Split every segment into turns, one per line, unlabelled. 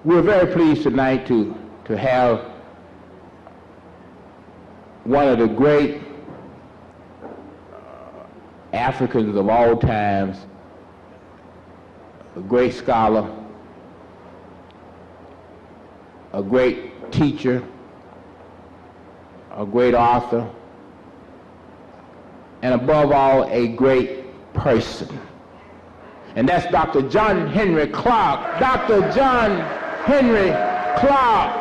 We're very pleased tonight to have one of the great Africans of all times, a great scholar, a great teacher, a great author, and above all, a great person. And that's Dr. John Henrik Clarke. Dr. John Henrik Clarke.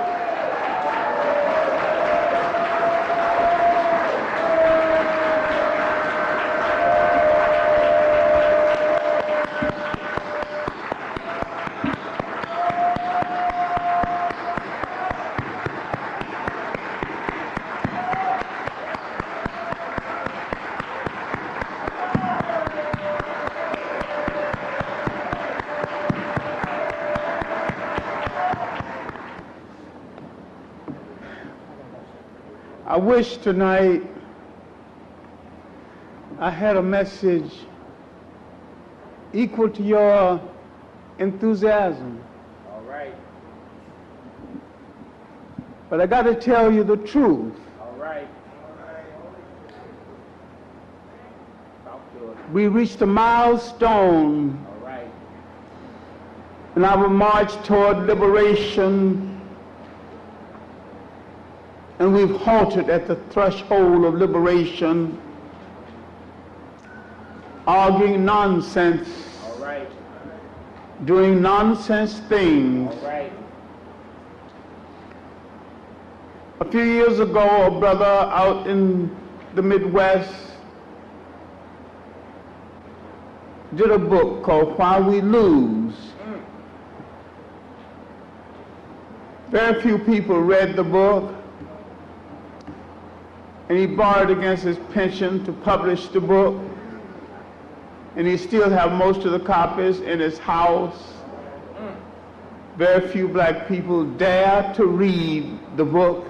I wish tonight I had a message equal to your enthusiasm.
All right.
But I got to tell you the truth.
All right. Talk to us.
We reached a milestone
All right.
in our march toward liberation, and we've halted at the threshold of liberation, arguing nonsense,
All right.
doing nonsense things.
All right.
A few years ago, a brother out in the Midwest did a book called Why We Lose. Very few people read the book, and he borrowed against his pension to publish the book, and he still have most of the copies in his house. Very few black people dare to read the book,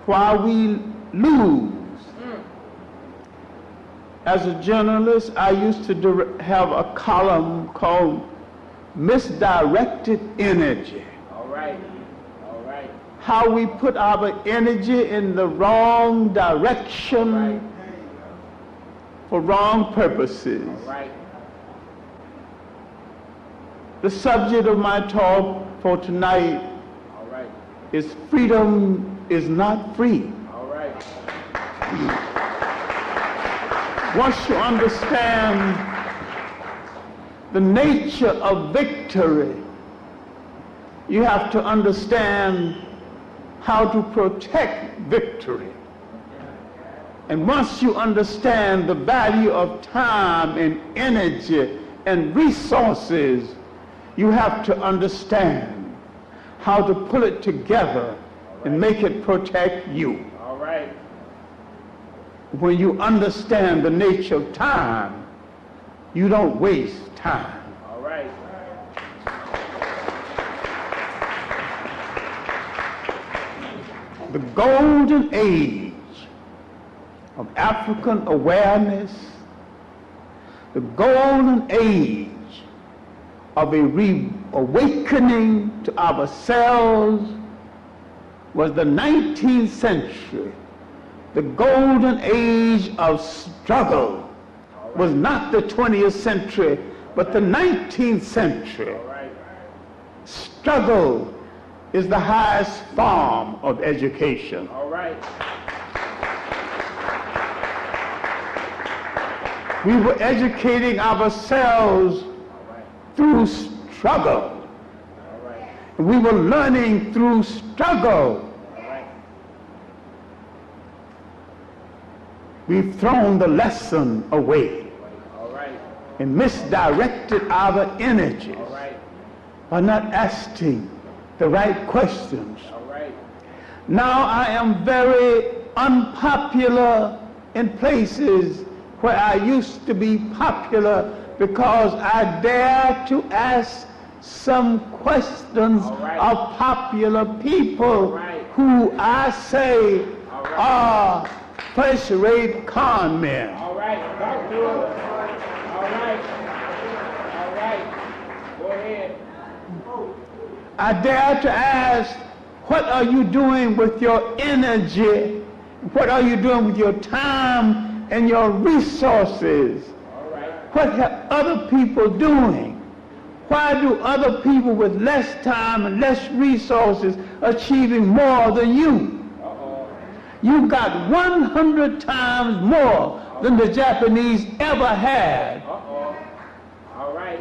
Why We Lose. As a journalist, I used to have a column called Misdirected Energy.
All right. All right.
How we put our energy in the wrong direction for wrong purposes.
All right.
The subject of my talk for tonight
All right.
is freedom is not free.
All right.
Once you understand the nature of victory, you have to understand how to protect victory. And once you understand the value of time and energy and resources, you have to understand how to pull it together and make it protect you.
All right.
When you understand the nature of time, you don't waste time.
All right.
The golden age of African awareness, the golden age of a reawakening to ourselves was the 19th century. The golden age of struggle was not the 20th century, but the 19th century.
All right.
Struggle is the highest form of education.
All right.
We were educating ourselves through struggle.
All right.
We were learning through struggle.
All right.
We've thrown the lesson away
All right.
and misdirected our energy
All right.
by not asking the right questions.
All right.
Now I am very unpopular in places where I used to be popular because I dare to ask some questions of popular people who I say are first-rate con men.
All right. Talk to us. All right. All right. Go ahead.
I dare to ask, what are you doing with your energy? What are you doing with your time and your resources? What are other people doing? Why do other people with less time and less resources achieving more than you? You got 100 times more than the Japanese ever had.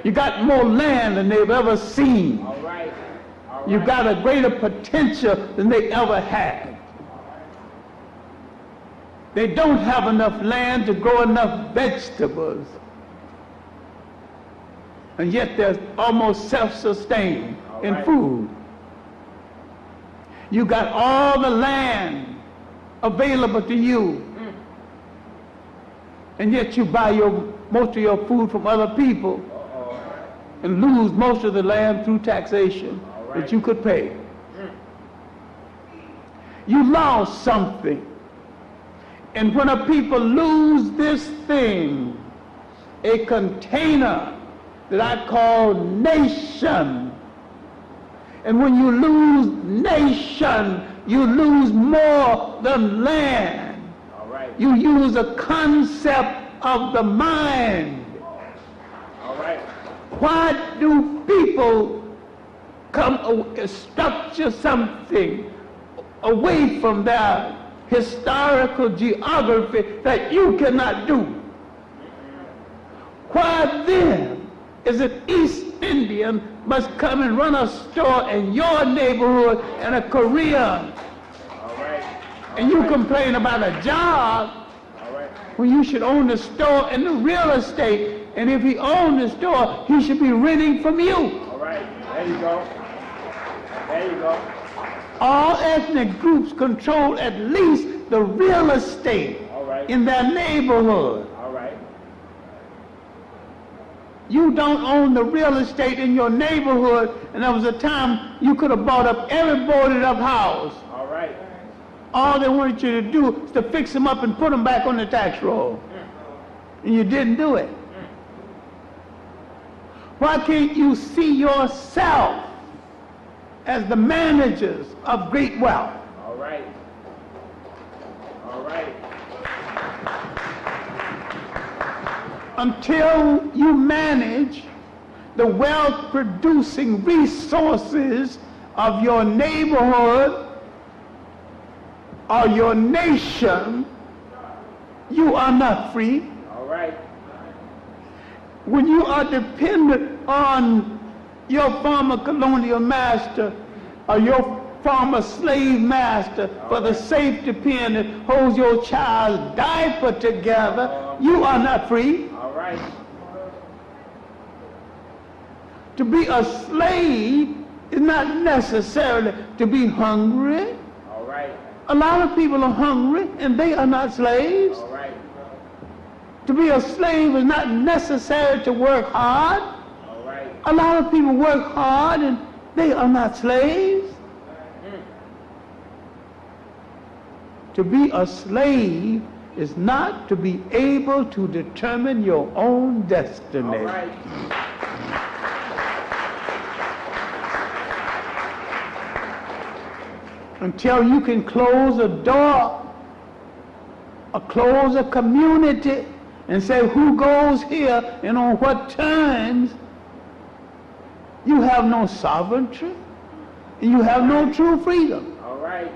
You got more land than they've ever seen. You got a greater potential than they ever had. They don't have enough land to grow enough vegetables. And yet they're almost self-sustained in food. You got all the land available to you. And yet you buy most of your food from other people and lose most of the land through taxation that you could pay. You lost something. And when a people lose this thing, a container that I call nation, and when you lose nation, you lose more than land. You use a concept of the mind. Why do people structure something away from their historical geography that you cannot do? Why then is it East Indian must come and run a store in your neighborhood and a Korean? And you complain about a job when you should own the store and the real estate. And if he owned the store, he should be renting from you.
All right, there you go. There you go.
All ethnic groups control at least the real estate in their neighborhood.
All right.
You don't own the real estate in your neighborhood, and there was a time you could have bought up every boarded up house.
All right.
All they wanted you to do is to fix them up and put them back on the tax roll. And you didn't do it. Why can't you see yourself as the managers of great wealth?
All right. All right.
Until you manage the wealth-producing resources of your neighborhood or your nation, you are not free.
All right.
When you are dependent on your former colonial master or your former slave master for the safety pin that holds your child's diaper together, you are not free.
All right.
To be a slave is not necessarily to be hungry.
All right.
A lot of people are hungry and they are not slaves.
All right.
To be a slave is not necessary to work hard.
All right.
A lot of people work hard and they are not slaves. To be a slave is not to be able to determine your own destiny.
All right.
Until you can close a door or close a community and say who goes here and on what terms, you have no sovereignty and you have no true freedom.
All right.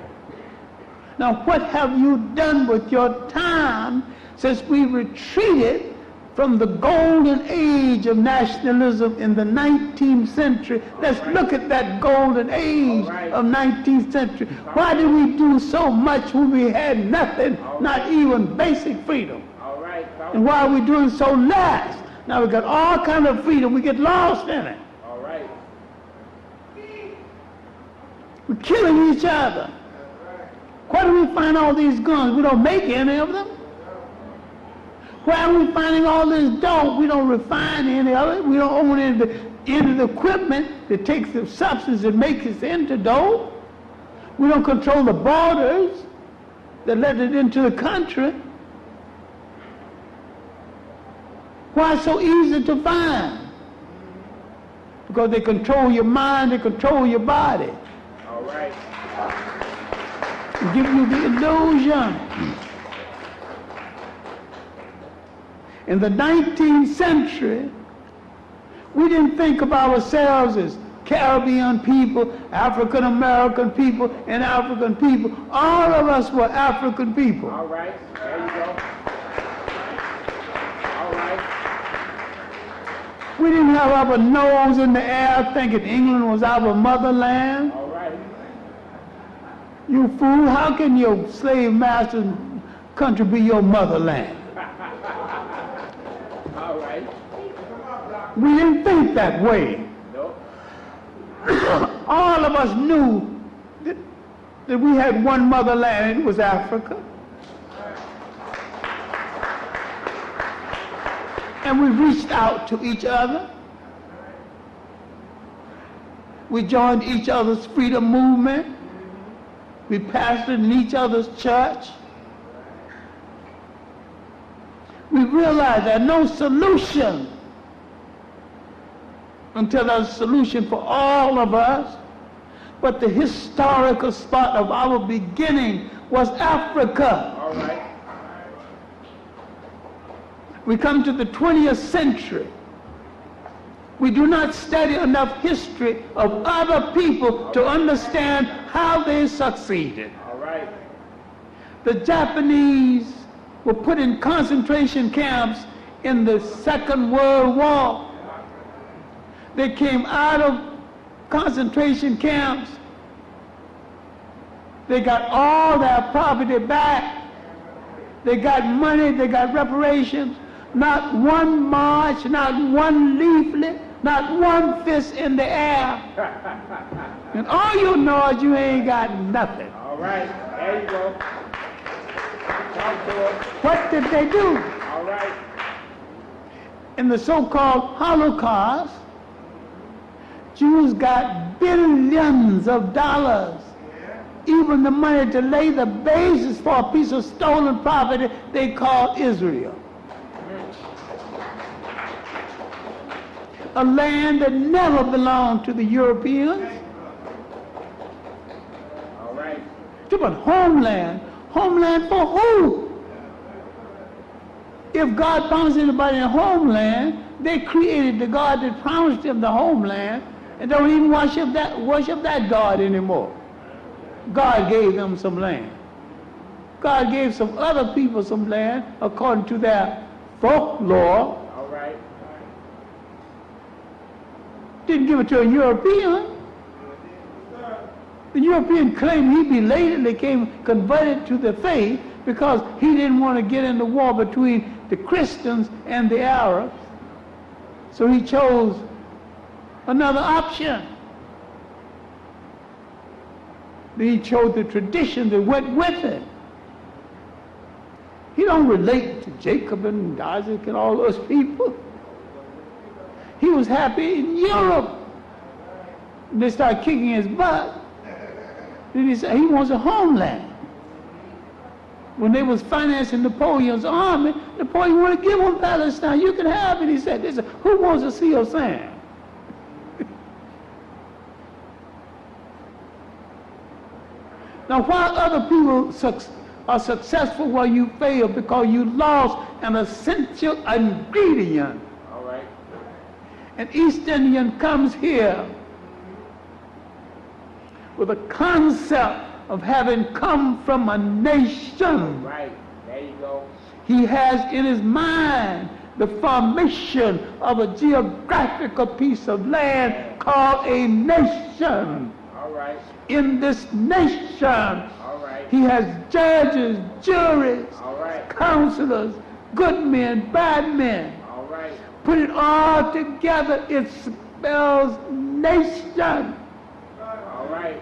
Now, what have you done with your time since we retreated from the golden age of nationalism in the 19th century? Let's look at that golden age of 19th century. Why did we do so much when we had nothing, not even basic freedom? And why are we doing so less? Now we got all kind of freedom, we get lost in it.
All right.
We're killing each other. Where do we find all these guns? We don't make any of them. Where are we finding all this dope? We don't refine any of it. We don't own any of the equipment that takes the substance and makes it into dope. We don't control the borders that let it into the country. Why so easy to find? Because they control your mind, they control your body.
All right.
Give you the illusion. In the 19th century, we didn't think of ourselves as Caribbean people, African American people, and African people. All of us were African people.
All right. There you go. All right.
We didn't have our nose in the air thinking England was our motherland.
All right.
You fool, how can your slave master's country be your motherland?
All right.
We didn't think that way.
Nope.
All of us knew that we had one motherland, it was Africa. And we reached out to each other. We joined each other's freedom movement. We pastored in each other's church. We realized there's no solution until there's a solution for all of us. But the historical spot of our beginning was Africa.
All right.
We come to the 20th century. We do not study enough history of other people to understand how they succeeded.
All right.
The Japanese were put in concentration camps in the Second World War. They came out of concentration camps. They got all their property back. They got money, they got reparations. Not one march, not one leaflet, not one fist in the air. And all you know is you ain't got nothing.
All right. There you go. Talk to us.
What did they do?
All right.
In the so-called Holocaust, Jews got billions of dollars, even the money to lay the basis for a piece of stolen property they called Israel. A land that never belonged to the Europeans.
All right.
But homeland. Homeland for who? If God promised anybody a homeland, they created the God that promised them the homeland and don't even worship that God anymore. God gave them some land. God gave some other people some land according to their folklore.
All right.
Didn't give it to a European. The European claimed he belatedly came converted to the faith because he didn't want to get in the war between the Christians and the Arabs. So he chose another option. He chose the tradition that went with it. He don't relate to Jacob and Isaac and all those people. He was happy in Europe. They started kicking his butt. Then he said he wants a homeland. When they was financing Napoleon's army, Napoleon wanted to give him Palestine. You can have it, he said. They said, who wants a sea of sand? Now, while other people are successful while you fail because you lost an essential ingredient.
All right.
An East Indian comes here with a concept of having come from a nation.
Right. There you go.
He has in his mind the formation of a geographical piece of land called a nation.
All right.
In this nation,
All right.
he has judges, juries,
All right.
counselors, good men, bad men.
All right.
Put it all together, it spells nation.
All right.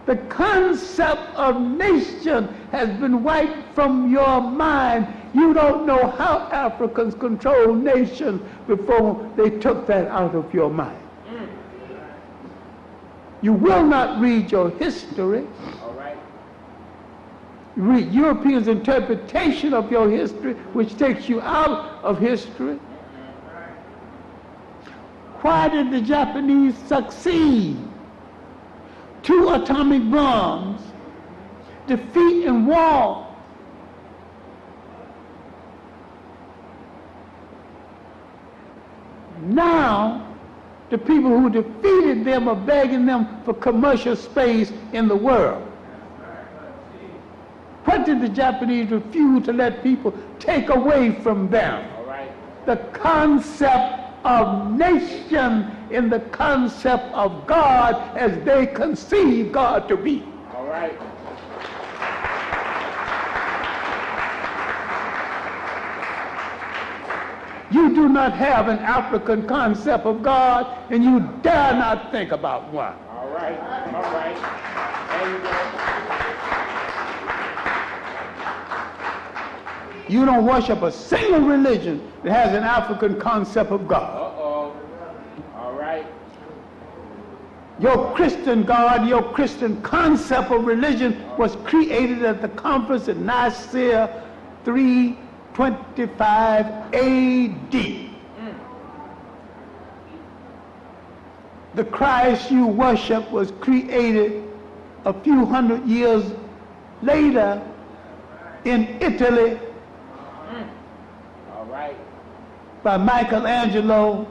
The concept of nation has been wiped from your mind. You don't know how Africans control nations before they took that out of your mind. You will not read your history.
All right.
You read Europeans' interpretation of your history, which takes you out of history. Why did the Japanese succeed? 2 atomic bombs, defeat in war. Now, the people who defeated them are begging them for commercial space in the world. What did the Japanese refuse to let people take away from them?
All right.
The concept of nation in the concept of God as they conceive God to be.
All right.
You do not have an African concept of God, and you dare not think about one.
All right. All right. There you go.
You don't worship a single religion that has an African concept of God.
Uh-oh. All right.
Your Christian God, your Christian concept of religion was created at the conference in Nicaea 325 A.D. The Christ you worship was created a few hundred years later in Italy
All right.
by Michelangelo,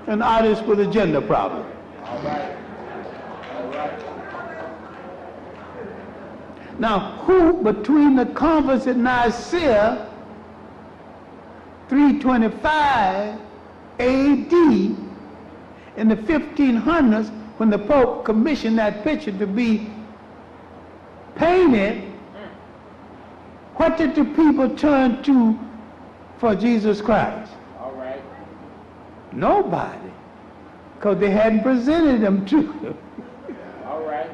an artist with a gender problem.
All right. All right.
Now, who between the conference at Nicaea 325 A.D. in the 1500s, when the Pope commissioned that picture to be painted, what did the people turn to for Jesus Christ?
All right.
Nobody, because they hadn't presented him to him.
All right.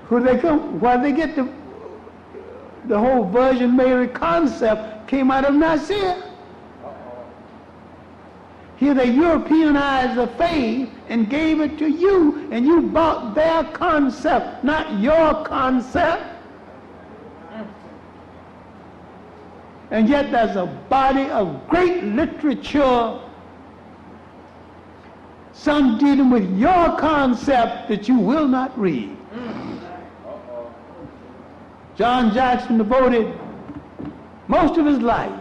Who they come? Why they get the whole Virgin Mary concept came out of Nicaea.
Uh-oh.
Here they Europeanized the faith and gave it to you, and you bought their concept, not your concept. And yet there's a body of great literature, some dealing with your concept that you will not read.
Uh-oh.
John Jackson devoted most of his life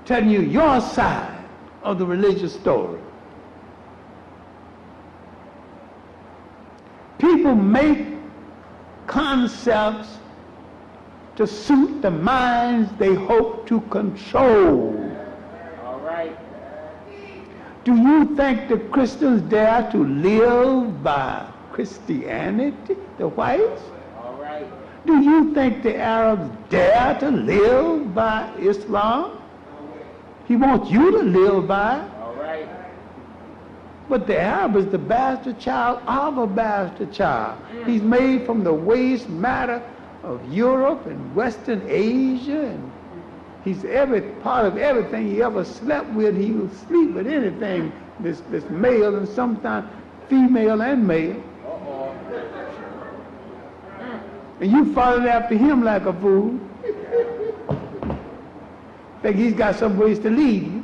telling you your side of the religious story. People make concepts to suit the minds they hope to control.
All right.
Do you think the Christians dare to live by Christianity, the whites?
All right.
Do you think the Arabs dare to live by Islam? He wants you to live by it.
All right.
But the Arab is the bastard child of a bastard child. He's made from the waste matter of Europe and Western Asia, and he's every part of everything he ever slept with. He will sleep with anything, this male and sometimes female and male.
Uh-oh.
And you followed after him like a fool. Think he's got some ways to lead you.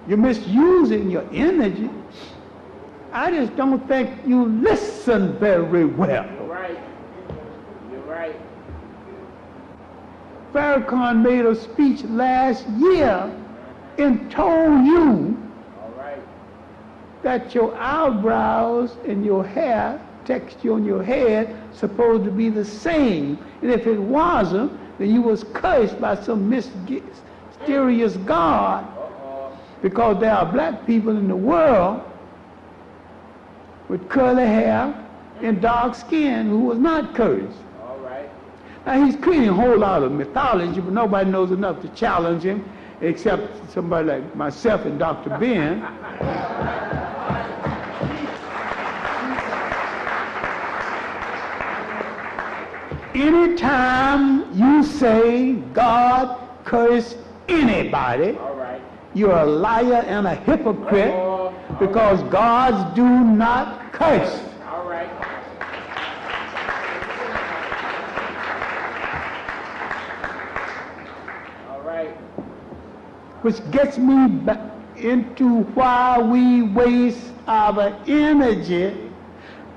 You're misusing your energy. I just don't think you listen very well.
You're right. You're right.
Farrakhan made a speech last year and told you
All right.
that your eyebrows and your hair, texture on your head, supposed to be the same. And if it wasn't, then you was cursed by some mysterious God.
Uh-oh.
Because there are black people in the world with curly hair and dark skin who was not cursed.
All right.
Now he's creating a whole lot of mythology, but nobody knows enough to challenge him except somebody like myself and Dr. Ben. Anytime you say God cursed anybody,
All right.
you're a liar and a hypocrite, because gods do not curse.
All right. All right.
which gets me back into why we waste our energy,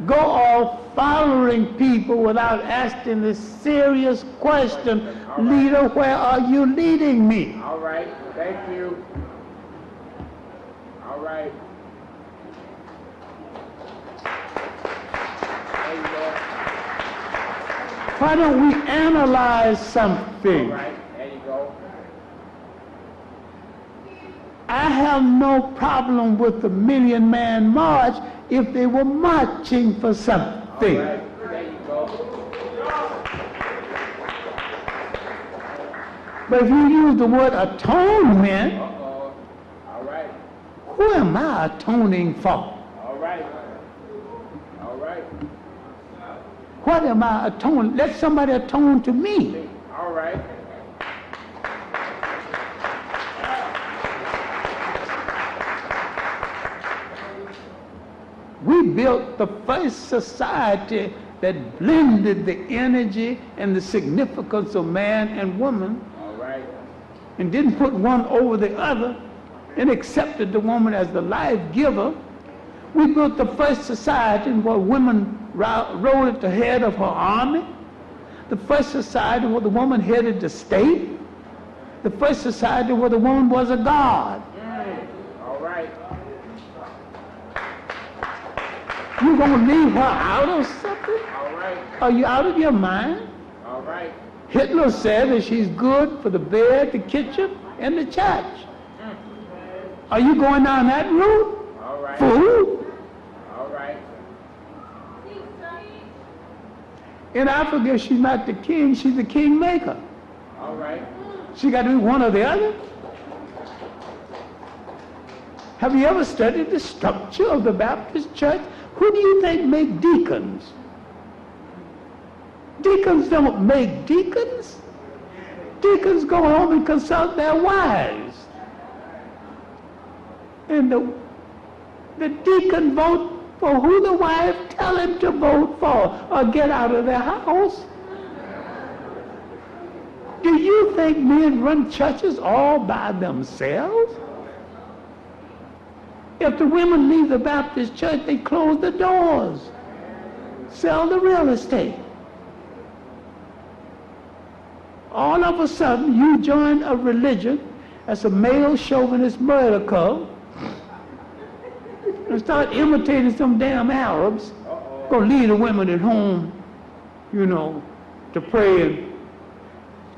go off following people without asking the serious question, leader, where are you leading me?
All right, thank you. All right. There you go.
Why don't we analyze something?
All right, there you go.
I have no problem with the Million Man March if they were marching for something.
All right, there you go.
But if you use the word atonement,
Uh-oh. All right.
who am I atoning for?
All right. All right.
What am I atoning? Let somebody atone to me.
All right.
We built the first society that blended the energy and the significance of man and woman,
All right.
and didn't put one over the other, and accepted the woman as the life giver. We built the first society where women rode at the head of her army, the first society where the woman headed the state, the first society where the woman was a god.
All right.
You gonna leave her out of something?
All right.
Are you out of your mind?
All right.
Hitler said that she's good for the bed, the kitchen, and the church. Are you going down that route?
All right.
Fool!
All right.
In Africa, she's not the king, she's the kingmaker.
All right.
She got to be one or the other. Have you ever studied the structure of the Baptist church? Who do you think make deacons? Deacons don't make deacons. Deacons go home and consult their wives. And the deacon vote for who the wife tell him to vote for or get out of their house. Do you think men run churches all by themselves? If the women leave the Baptist church, they close the doors, sell the real estate. All of a sudden, you join a religion as a male chauvinist murder cult and start imitating some damn Arabs. Gonna leave the women at home, you know, to pray and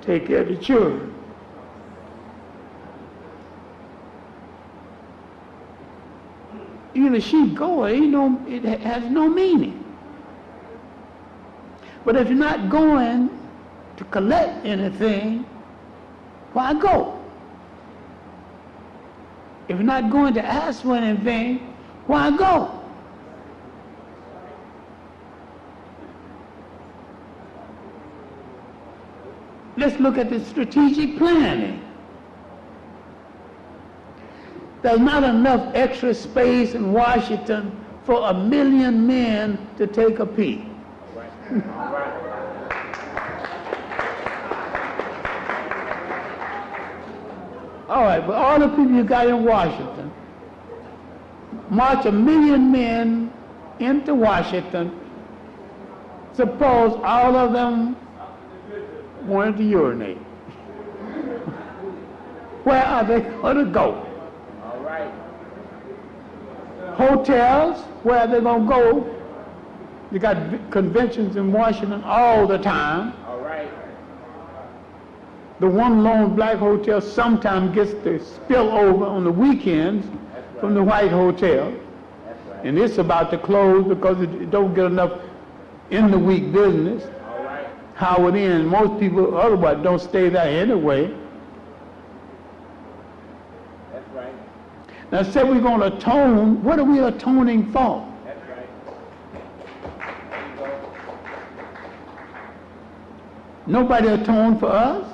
take care of the children. Either she go or it has no meaning. But if you're not going to collect anything, why go? If you're not going to ask for anything, why go? Let's look at the strategic planning. There's not enough extra space in Washington for 1 million men to take a pee. All right, but all the people you got in Washington, march 1 million men into Washington. Suppose all of them wanted to urinate. Where are they going to go?
All right.
Hotels, where are they going to go? You got conventions in Washington all the time.
All right.
The one lone black hotel sometimes gets the spillover on the weekends from the white hotel.
That's right.
And it's about to close because it don't get enough in the week business.
All right.
Howard Inn. Most people otherwise don't stay there anyway.
That's right.
Now say we're going to atone. What are we atoning for?
That's right. There you go.
Nobody atoned for us.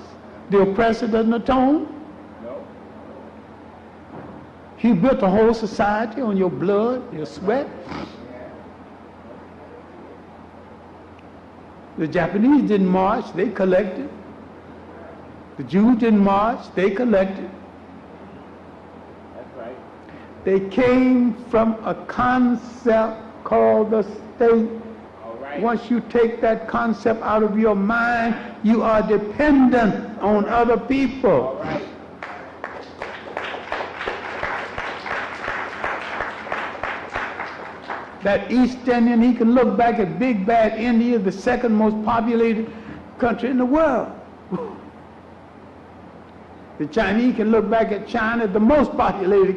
The oppressor doesn't atone.
No.
He built a whole society on your blood, your sweat. The Japanese didn't march, they collected. The Jews didn't march, they collected. They came from a concept called the state. Once you take that concept out of your mind, you are dependent on other people. That East Indian, he can look back at Big Bad India, the second most populated country in the world. The Chinese can look back at China, the most populated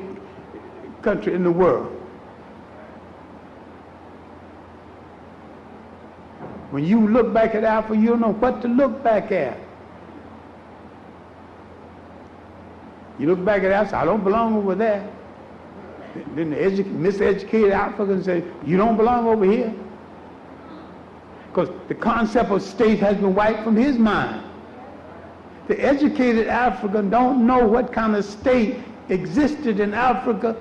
country in the world. When you look back at Africa, you don't know what to look back at. You look back at Africa, I don't belong over there. Then the miseducated Africans say, you don't belong over here. Because the concept of state has been wiped from his mind. The educated African don't know what kind of state existed in Africa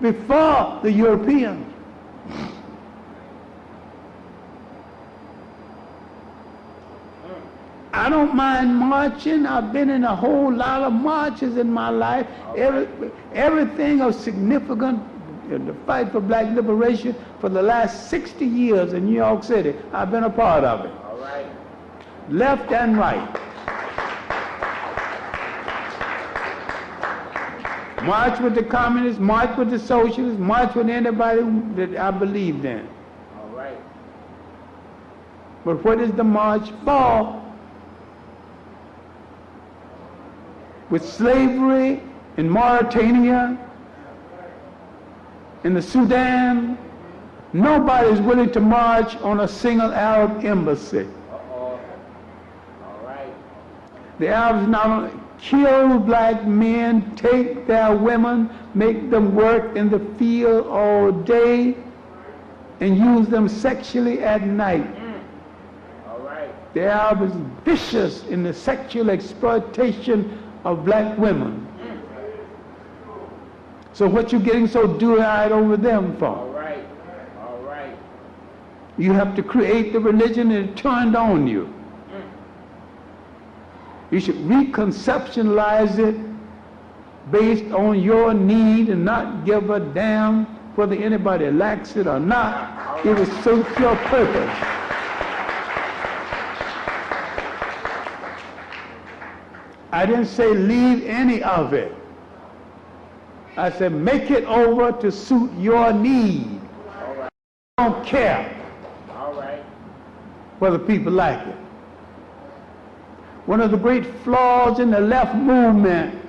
before the Europeans. I don't mind marching. I've been in a whole lot of marches in my life. Everything of significance, the fight for black liberation for the last 60 years in New York City, I've been a part of it.
All right.
Left and right. March with the communists, march with the socialists, march with anybody that I believed in.
All right.
But what is the march for? With slavery in Mauritania, in the Sudan, nobody is willing to march on a single Arab embassy.
All right.
The Arabs not only kill black men, take their women, make them work in the field all day, and use them sexually at night.
All right.
The Arab is vicious in the sexual exploitation of black women. So what you getting so do-eyed over them for?
All right. All right.
You have to create the religion and it turned on you. You should reconceptualize it based on your need and not give a damn whether anybody lacks it or not. It will suit your purpose. I didn't say leave any of it. I said make it over to suit your need.
All right.
I don't care
All right.
whether people like it. One of the great flaws in the left movement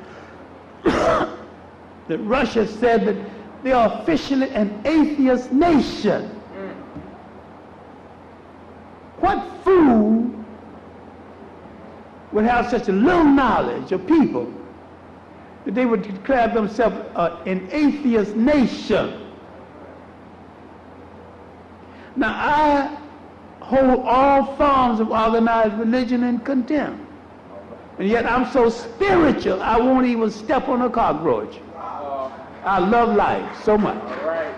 that Russia said that they are officially an atheist nation. What fool would have such a little knowledge of people that they would declare themselves an atheist nation? Now I hold all forms of organized religion in contempt. And yet I'm so spiritual, I won't even step on a cockroach. I love life so much.
All right.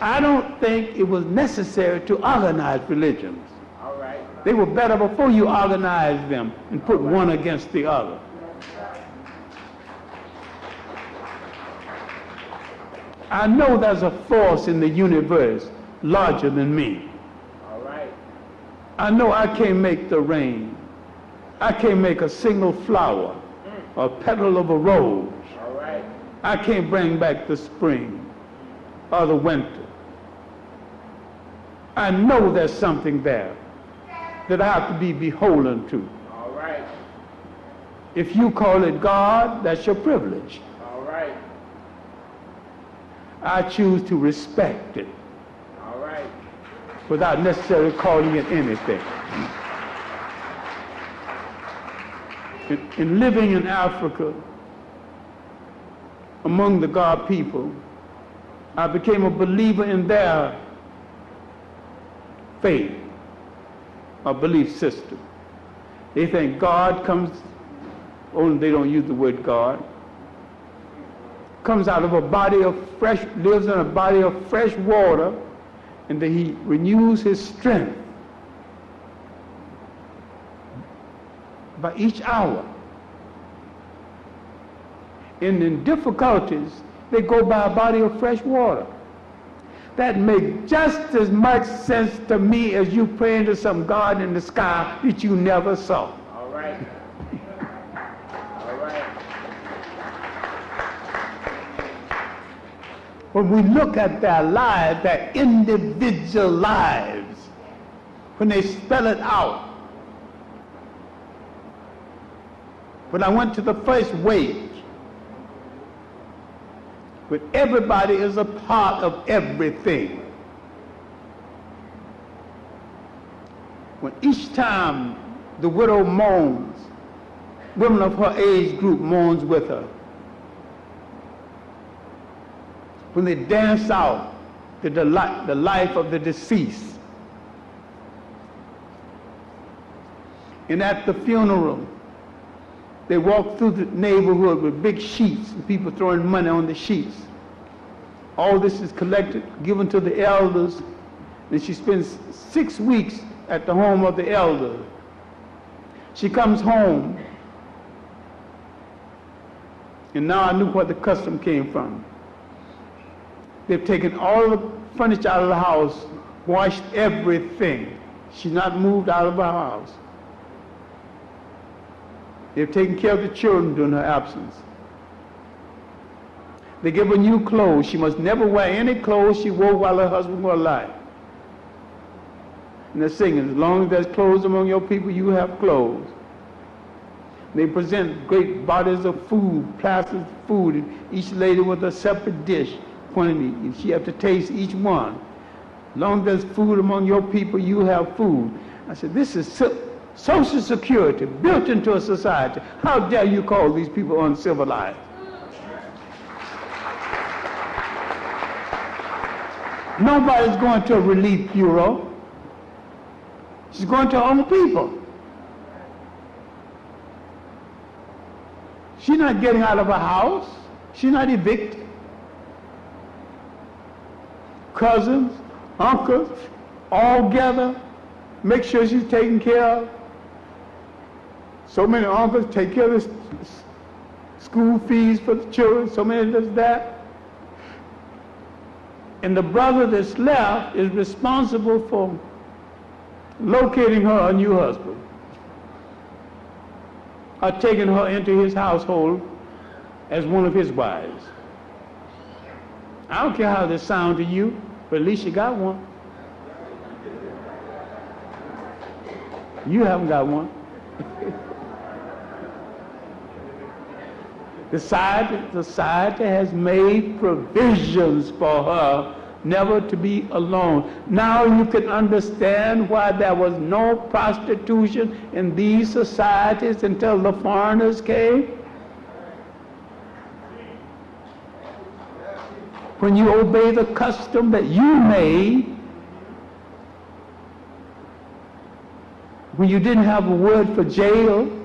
I don't think it was necessary to organize religions.
All right.
They were better before you organized them and put one against the other. I know there's a force in the universe larger than me.
All right.
I know I can't make the rain. I can't make a single flower or petal of a rose.
All right.
I can't bring back the spring or the winter. I know there's something there that I have to be beholden to.
All right.
If you call it God, that's your privilege.
All right.
I choose to respect it
All right.
without necessarily calling it anything. In living in Africa, among the God people, I became a believer in their faith or belief system. They think God comes, only they don't use the word God, comes out of a body of fresh, lives in a body of fresh water, and that he renews his strength by each hour. in difficulties, they go by a body of fresh water. That makes just as much sense to me as you praying to some God in the sky that you never saw.
All right. All right.
When we look at their lives, their individual lives, when they spell it out. When I went to the first wage, when everybody is a part of everything. When each time the widow moans, women of her age group moans with her. When they dance out the life of the deceased. And at the funeral, they walk through the neighborhood with big sheets and people throwing money on the sheets. All this is collected, given to the elders, and she spends 6 weeks at the home of the elders. She comes home, and now I knew where the custom came from. They've taken all the furniture out of the house, washed everything. She's not moved out of her house. They've taken care of the children during her absence. They give her new clothes. She must never wear any clothes she wore while her husband was alive. And they're singing, as long as there's clothes among your people, you have clothes. They present great bodies of food, platters of food, and each lady with a separate dish, quantity, and she have to taste each one. As long as there's food among your people, you have food. I said, this is Social Security built into a society. How dare you call these people uncivilized? Nobody's going to a relief bureau. She's going to her own people. She's not getting out of her house. She's not evicted. Cousins, uncles, all gather, make sure she's taken care of. So many uncles take care of the school fees for the children, so many does that. And the brother that's left is responsible for locating her a new husband, or taking her into his household as one of his wives. I don't care how this sounds to you, but at least you got one. You haven't got one. The society has made provisions for her never to be alone. Now you can understand why there was no prostitution in these societies until the foreigners came. When you obey the custom that you made, when you didn't have a word for jail,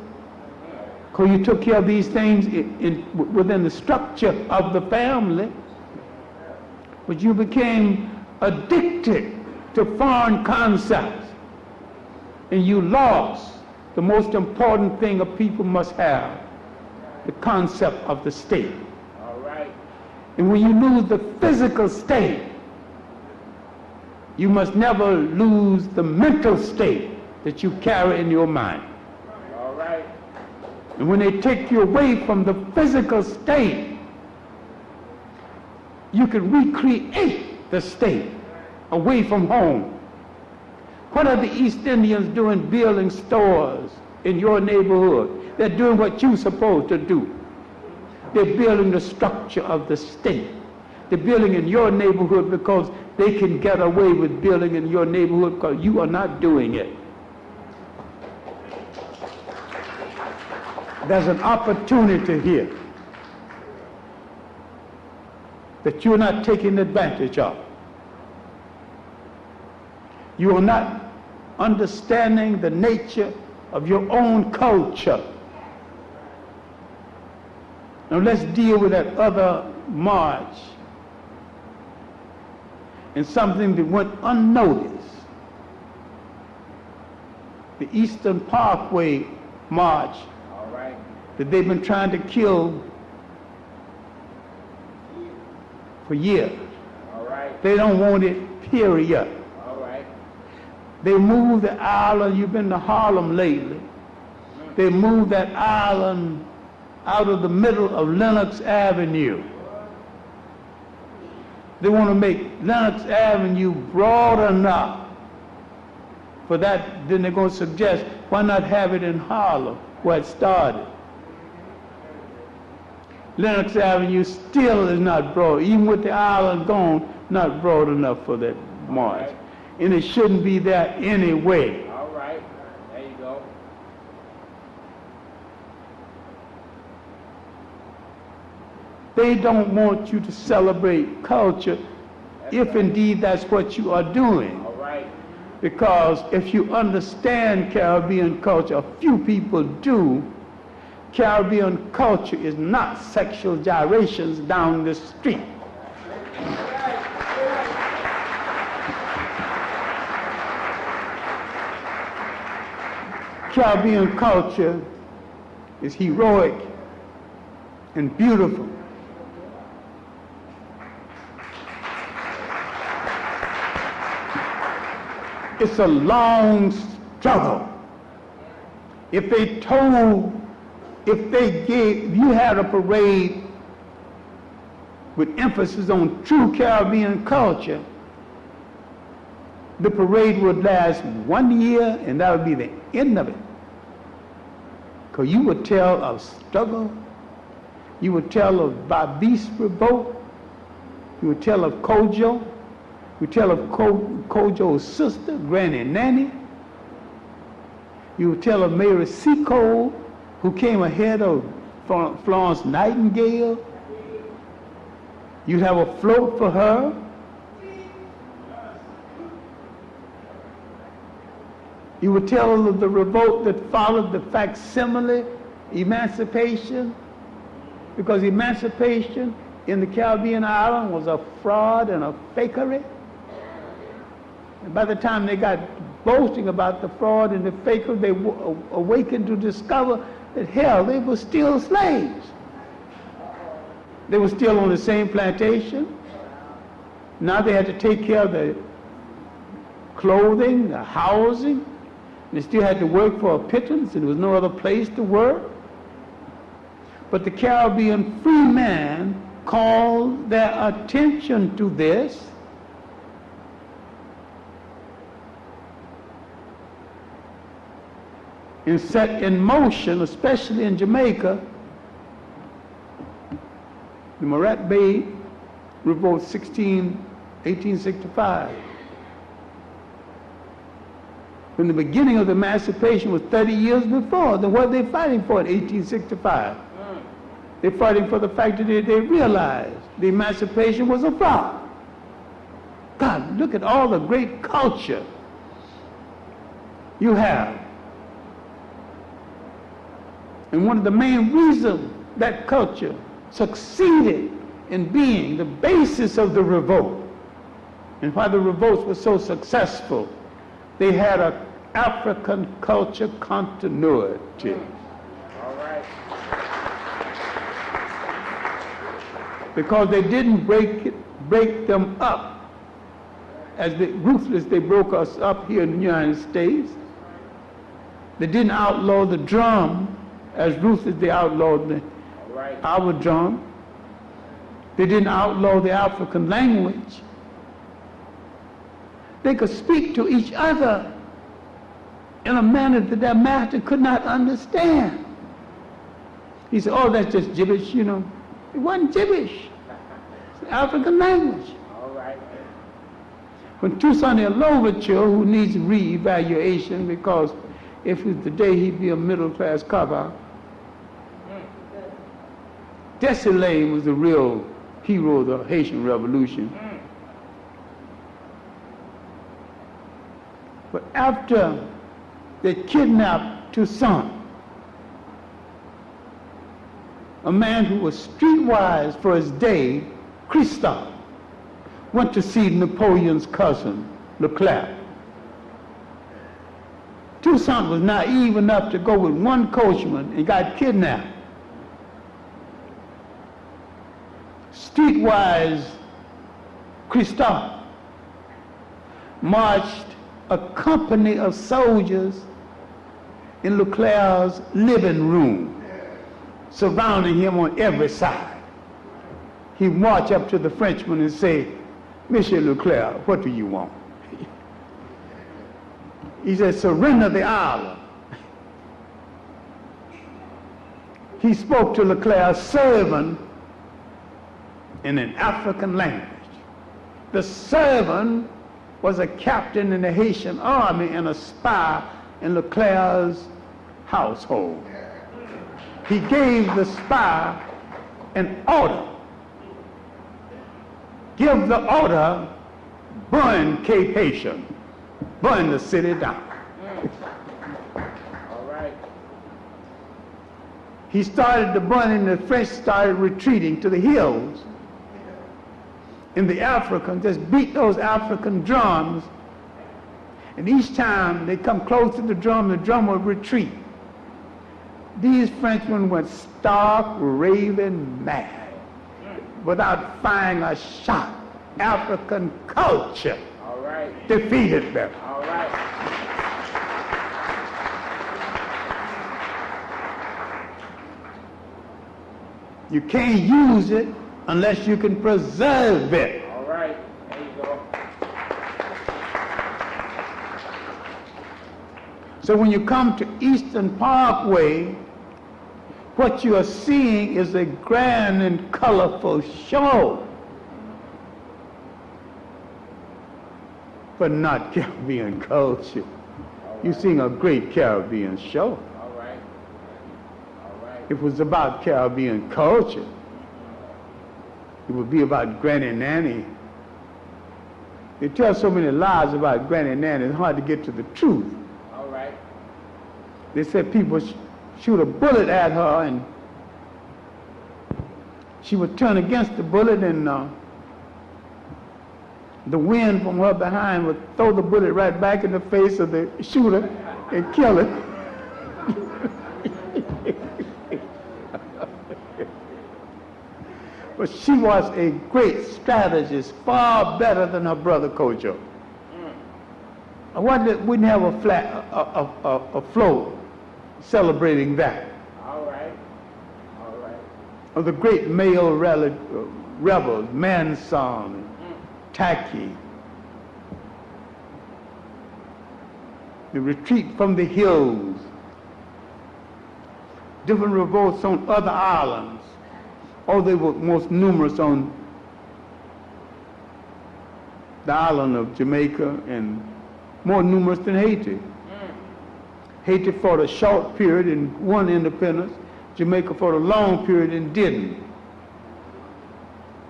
because you took care of these things within the structure of the family, but you became addicted to foreign concepts, and you lost the most important thing a people must have, the concept of the state.
All right.
And when you lose the physical state, you must never lose the mental state that you carry in your mind.
All right.
And when they take you away from the physical state, you can recreate the state away from home. What are the East Indians doing building stores in your neighborhood? They're doing what you're supposed to do. They're building the structure of the state. They're building in your neighborhood because they can get away with building in your neighborhood because you are not doing it. There's an opportunity here that you're not taking advantage of. You are not understanding the nature of your own culture. Now let's deal with that other march and something that went unnoticed. The Eastern Parkway march that they've been trying to kill for years.
All right.
They don't want it, period.
All right.
They moved the island. You've been to Harlem lately. They moved that island out of the middle of Lenox Avenue. They want to make Lenox Avenue broad enough for that. Then they're going to suggest, why not have it in Harlem, where it started? Lenox Avenue still is not broad, even with the island gone, not broad enough for that march. And it shouldn't be there anyway.
All right. There you go.
They don't want you to celebrate culture, if indeed that's what you are doing.
All right.
Because if you understand Caribbean culture, a few people do, Caribbean culture is not sexual gyrations down the street. Caribbean culture is heroic and beautiful. It's a long struggle. If you had a parade with emphasis on true Caribbean culture, the parade would last 1 year and that would be the end of it. Because you would tell of struggle, you would tell of Babis revolt, you would tell of Kojo, you would tell of Kojo's sister, Granny Nanny, you would tell of Mary Seacole, who came ahead of Florence Nightingale. You'd have a float for her. You would tell of the revolt that followed the facsimile emancipation, because emancipation in the Caribbean island was a fraud and a fakery. And by the time they got boasting about the fraud and the fakery, they awakened to discover that, hell, they were still slaves. They were still on the same plantation. Now they had to take care of the clothing, the housing. They still had to work for a pittance, and there was no other place to work. But the Caribbean free man called their attention to this. And set in motion, especially in Jamaica, the Morat Bay Revolt 1865. When the beginning of the emancipation was 30 years before, then what are they fighting for in 1865? They're fighting for the fact that they realized the emancipation was a fraud. God, look at all the great culture you have. And one of the main reasons that culture succeeded in being the basis of the revolt, and why the revolts were so successful, they had an African culture continuity.
All right.
Because they didn't break them up as ruthless they broke us up here in the United States. They didn't outlaw the drum as ruthless they outlawed our drum. They didn't outlaw the African language. They could speak to each other in a manner that their master could not understand. He said, oh, that's just gibberish, you know. It wasn't gibberish. It's the African language.
All right.
When Toussaint Louverture, who needs re-evaluation because if it was today he'd be a middle-class cop-out, Dessalines was the real hero of the Haitian Revolution. But after they kidnapped Toussaint, a man who was streetwise for his day, Christophe, went to see Napoleon's cousin, Leclerc. Toussaint was naive enough to go with one coachman and got kidnapped. Streetwise Christophe marched a company of soldiers in Leclerc's living room, surrounding him on every side. He marched up to the Frenchman and say, "Monsieur Leclerc, what do you want?" He said, "Surrender the island." He spoke to Leclerc's servant in an African language. The servant was a captain in the Haitian army and a spy in Leclerc's household. He gave the spy an order. Give the order, burn Cape Haitian, burn the city down.
All right.
He started the burning, the French started retreating to the hills. And the Africans just beat those African drums. And each time they come close to the drum would retreat. These Frenchmen went stark, raving mad without firing a shot. African culture defeated them.
All right.
You can't use it unless you can preserve it.
All right. There you go.
So when you come to Eastern Parkway, what you are seeing is a grand and colorful show, but not Caribbean culture. You're seeing a great Caribbean show.
All right. All right.
If it was about Caribbean culture, it would be about Granny Nanny. They tell so many lies about Granny Nanny, it's hard to get to the truth.
All right.
They said people shoot a bullet at her and she would turn against the bullet, and the wind from her behind would throw the bullet right back in the face of the shooter and kill it. But she was a great strategist, far better than her brother Kojo. I wouldn't have a float celebrating that.
All right. All right.
Of the great male rebels, Manson, Taki, the retreat from the hills, different revolts on other islands. Oh, they were most numerous on the island of Jamaica and more numerous than Haiti. Haiti fought a short period and won independence. Jamaica fought a long period and didn't.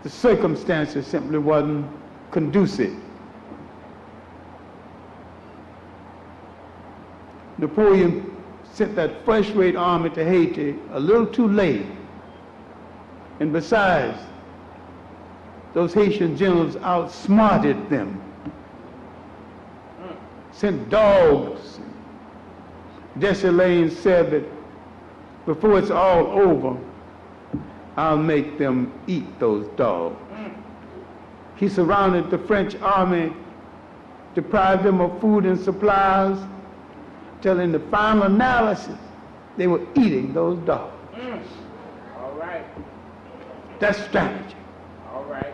The circumstances simply wasn't conducive. Napoleon sent that first-rate army to Haiti a little too late. And besides, those Haitian generals outsmarted them, sent dogs. Dessalines said that before it's all over, I'll make them eat those dogs. He surrounded the French army, deprived them of food and supplies, till in the final analysis, they were eating those dogs.
All right.
That's strategy.
All right.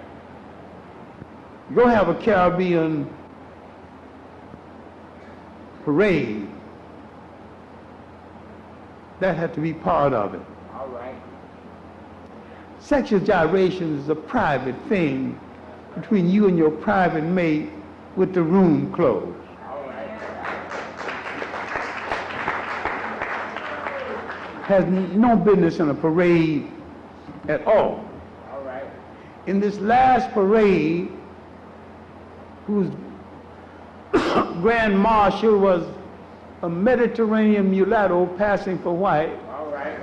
Go have a Caribbean parade. That had to be part of it.
All right.
Sexual gyration is a private thing between you and your private mate with the room closed.
All right.
Has no business in a parade at all.
All right.
In this last parade, whose Grand Marshal was a Mediterranean mulatto passing for white.
All right.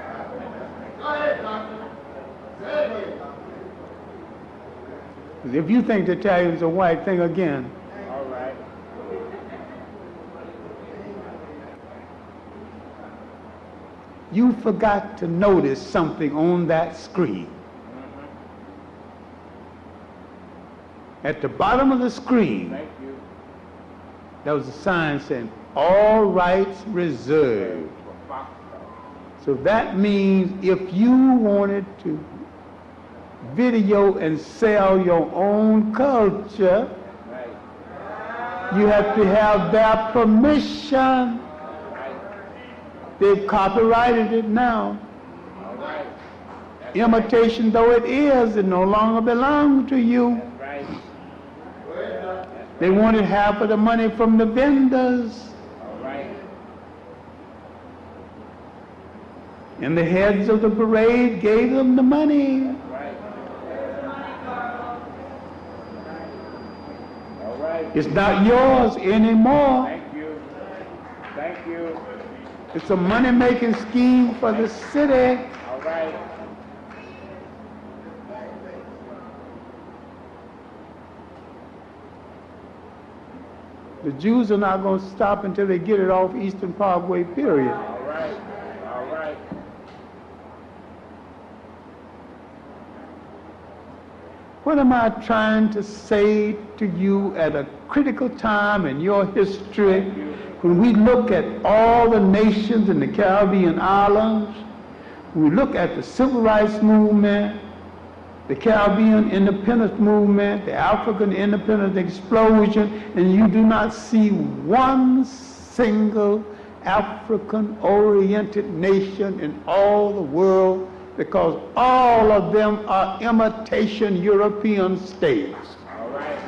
If you think the Italians are white, think again.
All right.
You forgot to notice something on that screen. At the bottom of the screen,
Thank you.
there was a sign saying, all rights reserved. So that means if you wanted to video and sell your own culture, you have to have their permission. They've copyrighted it now. Imitation though it is, it no longer belongs to you. They wanted half of the money from the vendors. And the heads of the parade gave them the money. It's not yours anymore.
Thank you. Thank you.
It's a money-making scheme for the city.
All right.
The Jews are not going to stop until they get it off Eastern Parkway, period.
All right. All right.
What am I trying to say to you at a critical time in your history when we look at all the nations in the Caribbean islands, when we look at the Civil Rights Movement, the Caribbean independence movement, the African independence explosion, and you do not see one single African-oriented nation in all the world, because all of them are imitation European states.
All right.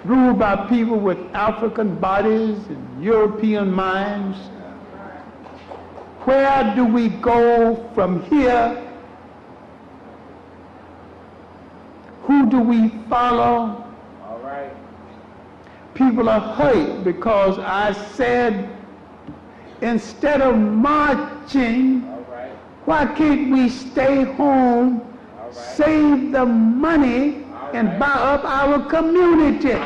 Ruled by people with African bodies and European minds. Where do we go from here? Who do we follow?
All right.
People are hurt because I said, instead of marching,
Right.
why can't we stay home,
Right.
save the money, and buy up our community?
Right.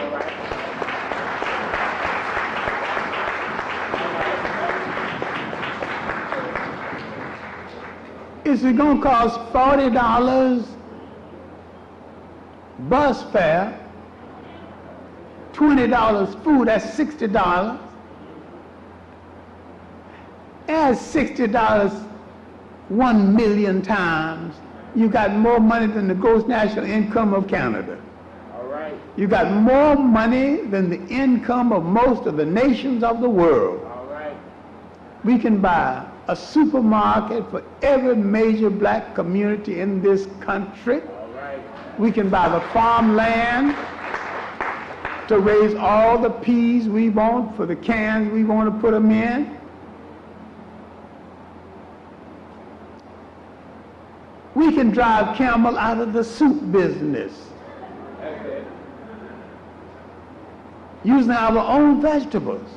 Is it going to cost $40 bus fare, $20 food, that's $60. Add $60 1 million times, you got more money than the gross national income of Canada.
All right.
You got more money than the income of most of the nations of the world.
All right.
We can buy a supermarket for every major black community in this country.
All right.
We can buy the farmland to raise all the peas we want for the cans we want to put them in. We can drive camel out of the soup business
That's it.
using our own vegetables.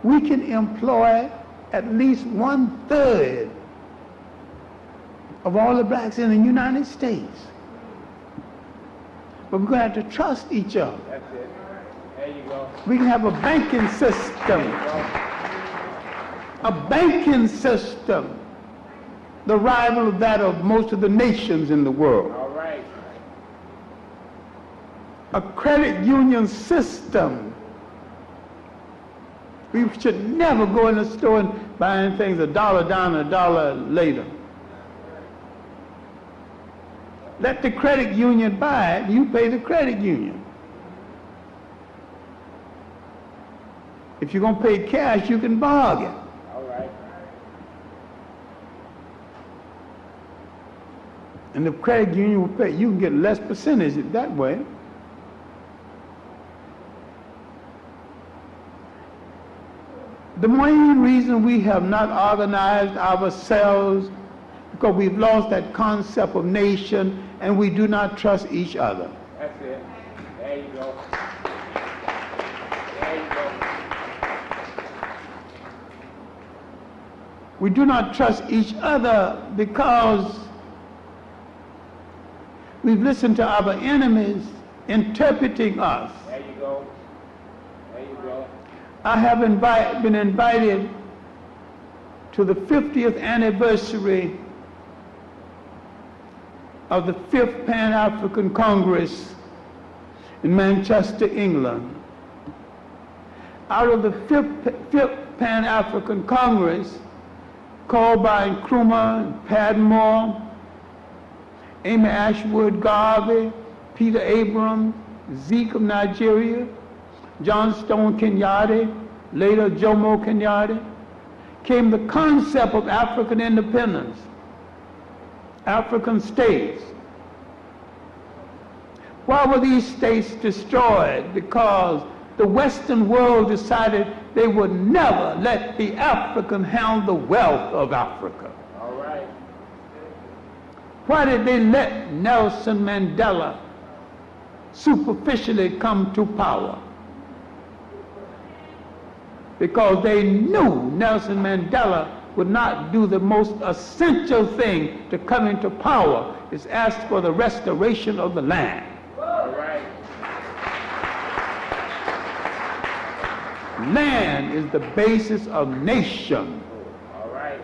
We can employ at least 1/3 of all the blacks in the United States. But we're going to have to trust each other.
That's it. There you go.
We can have a banking system. A banking system, the rival of that of most of the nations in the world.
All right.
A credit union system. We should never go in the store and buy things $1 down and $1 later. Let the credit union buy it, you pay the credit union. If you're going to pay cash, you can bargain.
All right.
And the credit union will pay. You can get less percentage that way. The main reason we have not organized ourselves because we've lost that concept of nation and we do not trust each other.
That's it. There you go. There you go.
We do not trust each other because we've listened to our enemies interpreting us.
There you go. There you go.
I have been invited to the 50th anniversary of the 5th Pan-African Congress in Manchester, England. Out of the 5th Pan-African Congress, called by Nkrumah, Padmore, Amy Ashwood Garvey, Peter Abrams, Zeke of Nigeria, John Stone Kenyatta, later Jomo Kenyatta, came the concept of African independence, African states. Why were these states destroyed? Because the Western world decided they would never let the African handle the wealth of Africa.
All right.
Why did they let Nelson Mandela superficially come to power? Because they knew Nelson Mandela would not do the most essential thing to coming to power, is ask for the restoration of the land.
All right.
Land is the basis of nation.
All right.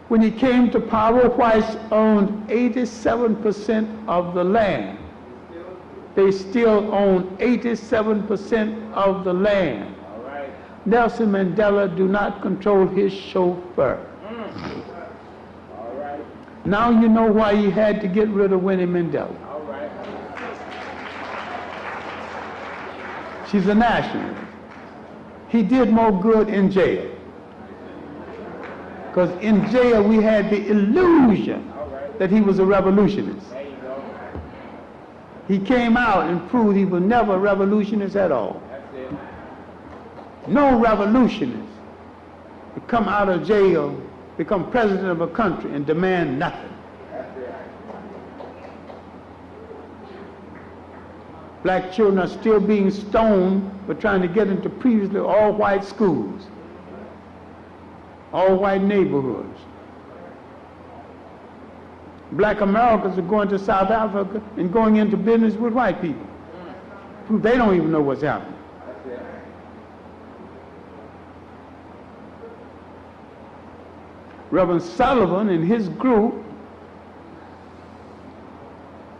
When he came to power, whites owned 87% of the land. They still own 87% of the land.
All right.
Nelson Mandela do not control his chauffeur.
All right.
Now you know why he had to get rid of Winnie Mandela.
All right.
She's a nationalist. He did more good in jail. Because in jail we had the illusion that he was a revolutionist.
There you go.
He came out and proved he was never a revolutionist at all.
That's it.
No revolutionist would come out of jail, become president of a country, and demand nothing.
That's it.
Black children are still being stoned for trying to get into previously all-white schools, all-white neighborhoods. Black Americans are going to South Africa and going into business with white people. They don't even know what's happening.
That's it.
Reverend Sullivan and his group,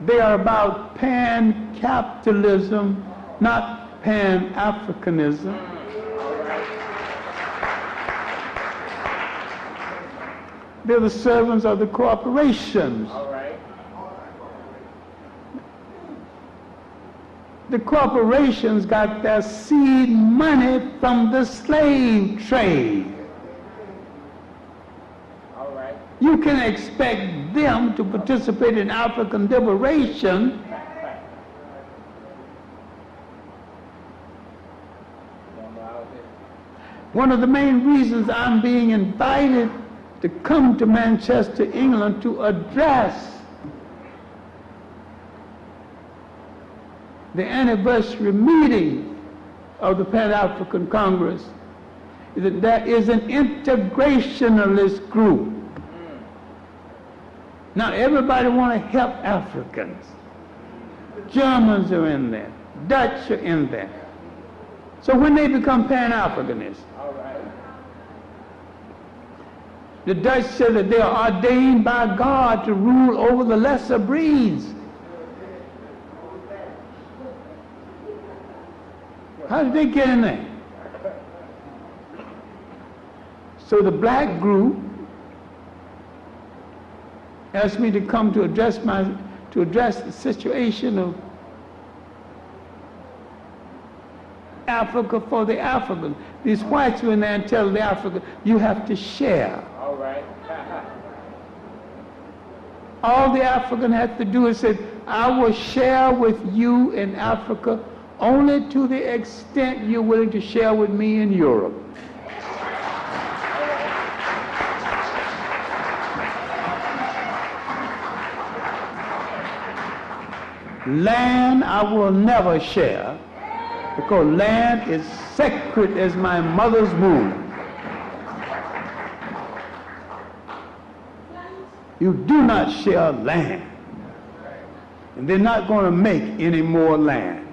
they are about pan-capitalism, not pan-Africanism. They're the servants of the corporations.
All right.
The corporations got their seed money from the slave trade.
All right.
You can expect them to participate in African liberation. One of the main reasons I'm being invited to come to Manchester, England to address the anniversary meeting of the Pan-African Congress is that there is an integrationalist group. Now everybody want to help Africans. Germans are in there, Dutch are in there. So when they become Pan-Africanists,
All right.
the Dutch said that they are ordained by God to rule over the lesser breeds. How did they get in there? So the black group asked me to come to address the situation of Africa for the Africans. These whites went there and tell the Africans, you have to share.
All right.
All the African had to do is say, I will share with you in Africa only to the extent you're willing to share with me in Europe. Land I will never share, because land is sacred as my mother's womb. You do not share land, and they're not going to make any more land.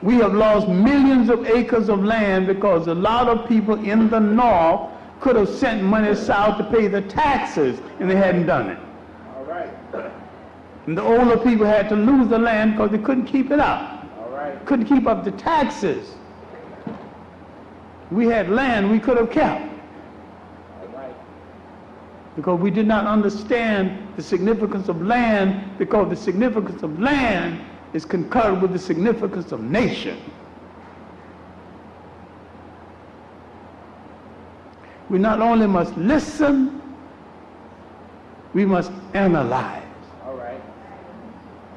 We have lost millions of acres of land because a lot of people in the north could have sent money south to pay the taxes, and they hadn't done it.
All right.
And the older people had to lose the land because they couldn't keep it up.
All right.
Couldn't keep up the taxes. We had land we could have kept.
All right.
Because we did not understand the significance of land, because the significance of land is concurrent with the significance of nation. We not only must listen, we must analyze.
All right.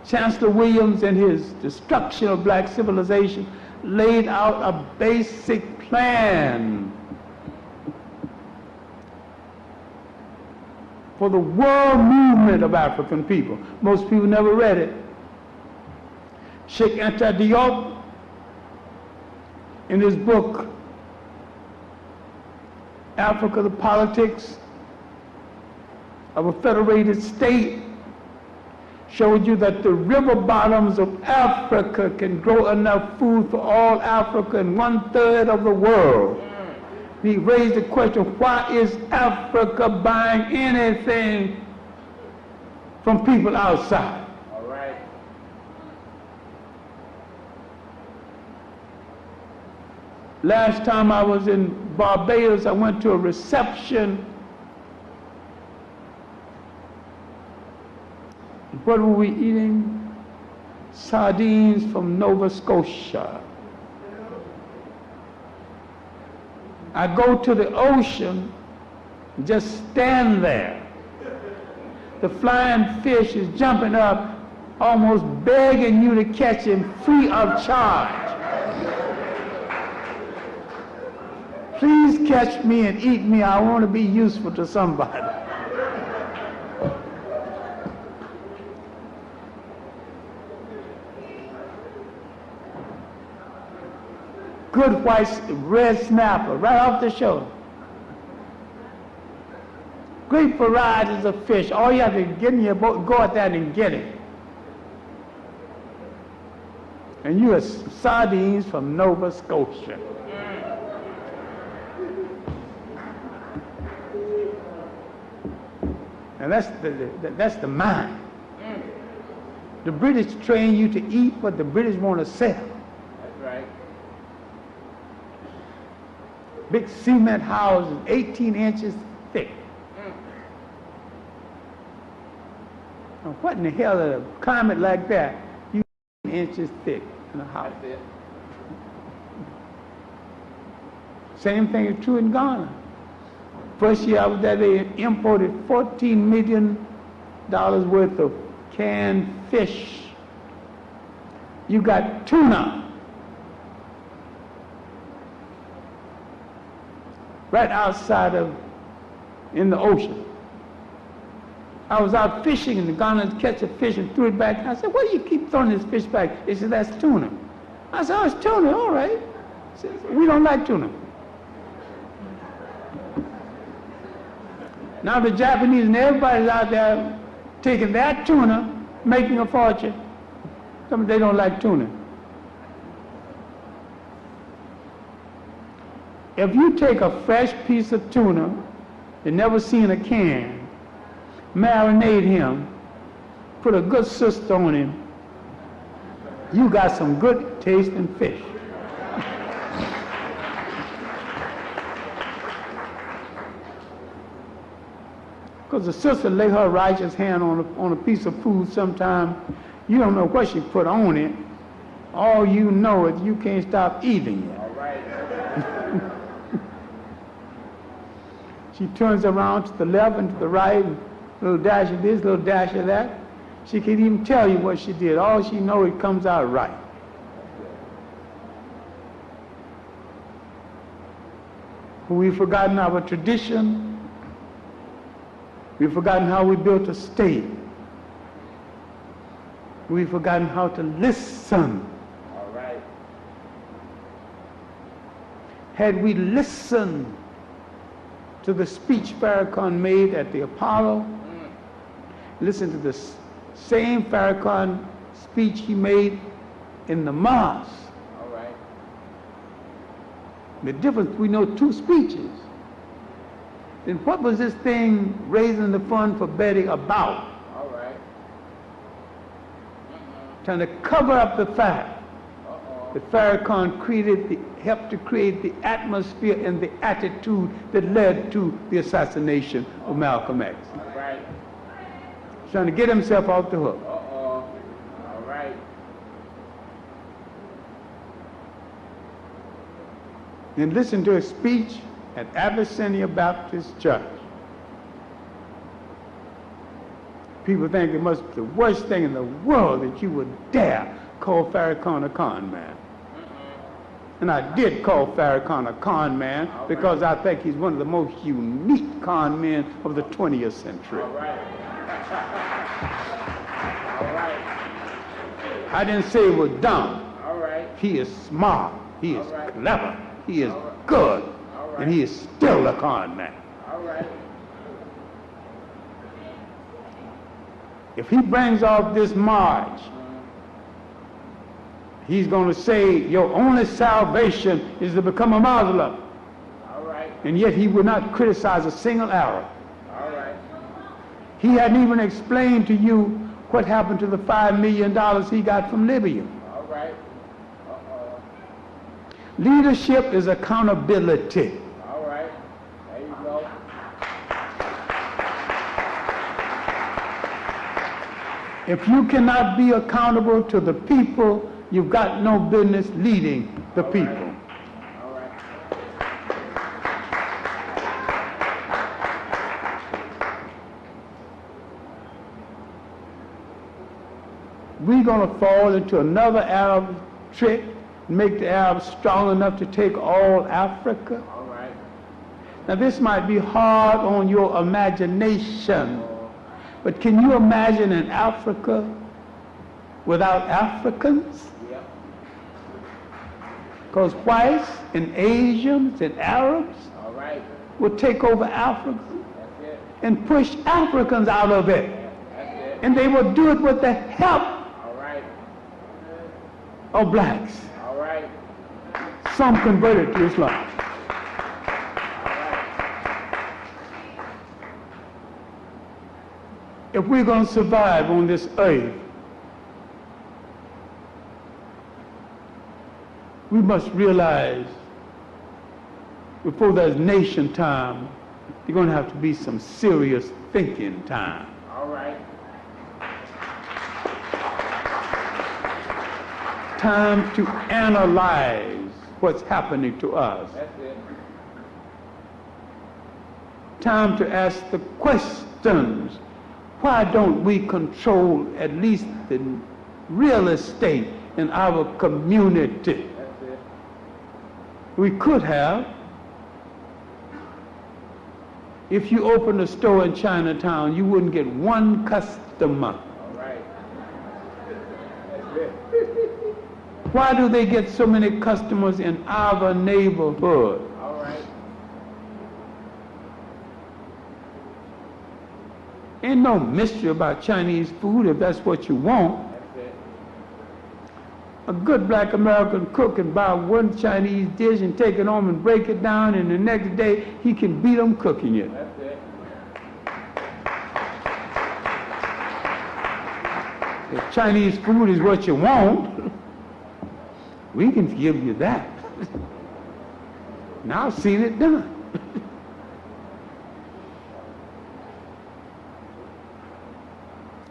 Chancellor Williams, in his Destruction of Black Civilization, laid out a basic plan for the world movement of African people. Most people never read it. Sheikh Anta Diop, in his book, Africa, the Politics of a Federated State, showed you that the river bottoms of Africa can grow enough food for all Africa and 1/3 of the world. He raised the question, why is Africa buying anything from people outside?
All right.
Last time I was in Barbados, I went to a reception. What were we eating? Sardines from Nova Scotia. I go to the ocean, just stand there. The flying fish is jumping up, almost begging you to catch him free of charge. Please catch me and eat me. I want to be useful to somebody. Good white red snapper right off the shore. Great varieties of fish. All you have to get in your boat, go out there and get it. And you are sardines from Nova Scotia. And that's the mind. The British train you to eat what the British want to sell.
That's right.
Big cement houses, 18 inches thick. Now, what in the hell is a climate like that? You 18 inches thick in a house.
That's it.
Same thing is true in Ghana. First year I was there, they imported $14 million worth of canned fish. You got tuna right outside in the ocean. I was out fishing and the Ghanaians catch a fish and threw it back. I said, why do you keep throwing this fish back? They said, that's tuna. I said, oh, it's tuna, all right. He said, we don't like tuna. Now the Japanese and everybody's out there taking that tuna, making a fortune. They don't like tuna. If you take a fresh piece of tuna, you never seen a can, marinate him, put a good sister on him, you got some good tasting fish. Because the sister lay her righteous hand on a piece of food sometime, you don't know what she put on it. All you know is you can't stop eating it.
All right.
She turns around to the left and to the right, a little dash of this, a little dash of that. She can't even tell you what she did. All she knows, it comes out right. We've forgotten our tradition. We've forgotten how we built a state. We've forgotten how to listen.
All right.
Had we listened to the speech Farrakhan made at the Apollo, listen to the same Farrakhan speech he made in the mosque, The difference, we know two speeches. Then what was this thing raising the fund for Betty about?
All right.
Trying to cover up the fact that Farrakhan helped to create the atmosphere and the attitude that led to the assassination of Malcolm X.
All right.
Trying to get himself off the hook.
All right.
And listen to a speech at Abyssinia Baptist Church. People think it must be the worst thing in the world that you would dare call Farrakhan a con man. And I did call Farrakhan a con man because I think he's one of the most unique con men of the 20th century.
All right. All right.
I didn't say it was dumb.
All right.
He is smart. He is
right.
clever. He is good.
right.
And he is still a con man.
All right.
If he brings off this march, he's going to say your only salvation is to become a Muslim.
All right.
And yet he would not criticize a single Arab.
All right.
He hadn't even explained to you what happened to the $5 million he got from Libya.
All right.
Leadership is accountability.
All right. There you go.
If you cannot be accountable to the people, you've got no business leading the people.
All right.
We're going to fall into another Arab trick, make the Arabs strong enough to take all Africa.
All right.
Now this might be hard on your imagination, but can you imagine an Africa without Africans?
Yep.
Because whites and Asians and Arabs
All right.
will take over Africa
That's it.
and push Africans out of it.
That's it.
And they will do it with the help
All right.
of blacks.
All right.
Some converted to Islam.
All right.
If we're going to survive on this earth, we must realize before there's nation time, there's going to have to be some serious thinking time.
All right.
Time to analyze what's happening to us.
That's it.
Time to ask the questions. Why don't we control at least the real estate in our community?
That's it.
We could have. If you opened a store in Chinatown, you wouldn't get one customer.
All right. That's it.
Why do they get so many customers in our neighborhood?
All right.
Ain't no mystery about Chinese food if that's what you want.
That's it.
A good black American cook can buy one Chinese dish and take it home and break it down, and the next day he can beat them cooking it.
That's it.
If Chinese food is what you want, we can give you that. Now I've seen it done.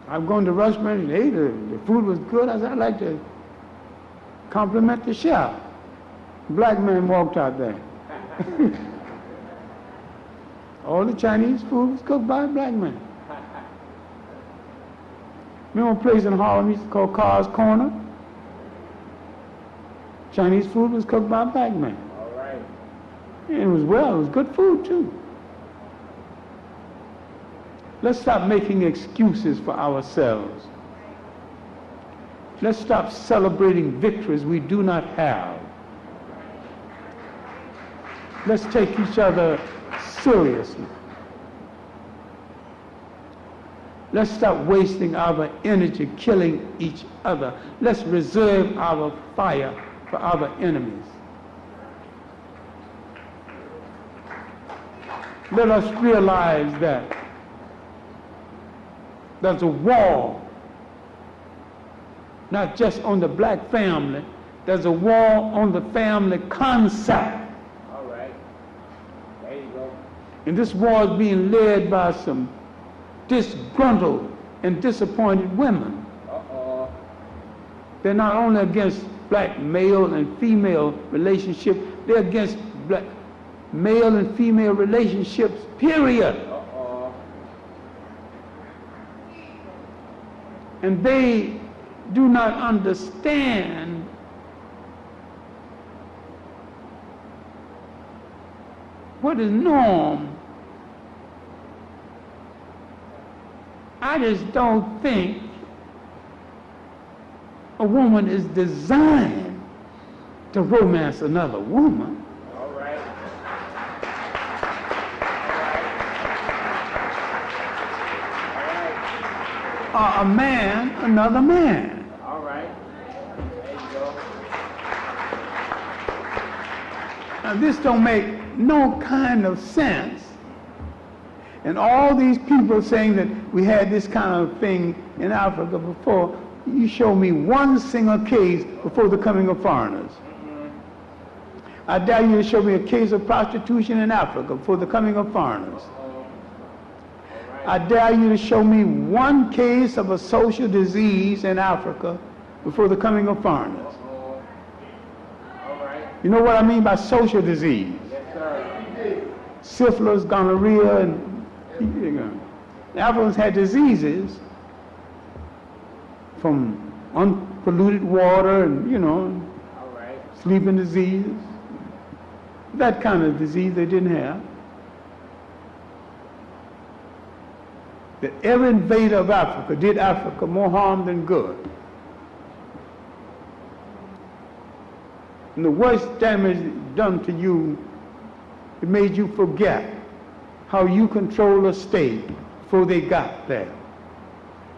I'm going to restaurant and hey, the food was good. I said, I'd like to compliment the chef. Black man walked out there. All the Chinese food was cooked by a black man. Remember a place in Harlem used to call Carr's Corner? Chinese food was cooked by a black man.
All right.
And it was good food too. Let's stop making excuses for ourselves. Let's stop celebrating victories we do not have. Let's take each other seriously. Let's stop wasting our energy killing each other. Let's reserve our fire for our enemies. let us realize that there's a war, not just on the black family, there's a war on the family concept.
All right. There you go.
And this war is being led by some disgruntled and disappointed women.
Uh-oh.
They're not only against black male and female relationships, they're against black male and female relationships, period.
Uh-oh.
And they do not understand what is norm. I just don't think a woman is designed to romance another woman.
All right.
Or a man another man.
All right. There you go.
Now this don't make no kind of sense. And all these people saying that we had this kind of thing in Africa before, you show me one single case before the coming of foreigners. I dare you to show me a case of prostitution in Africa before the coming of foreigners. I dare you to show me one case of a social disease in Africa before the coming of foreigners. You know what I mean by social disease?
Yes, sir.
Syphilis, gonorrhea, and the Africans had diseases from unpolluted water and,
All right.
sleeping disease. That kind of disease they didn't have. That every invader of Africa did Africa more harm than good. And the worst damage done to you, it made you forget how you control a state before they got there.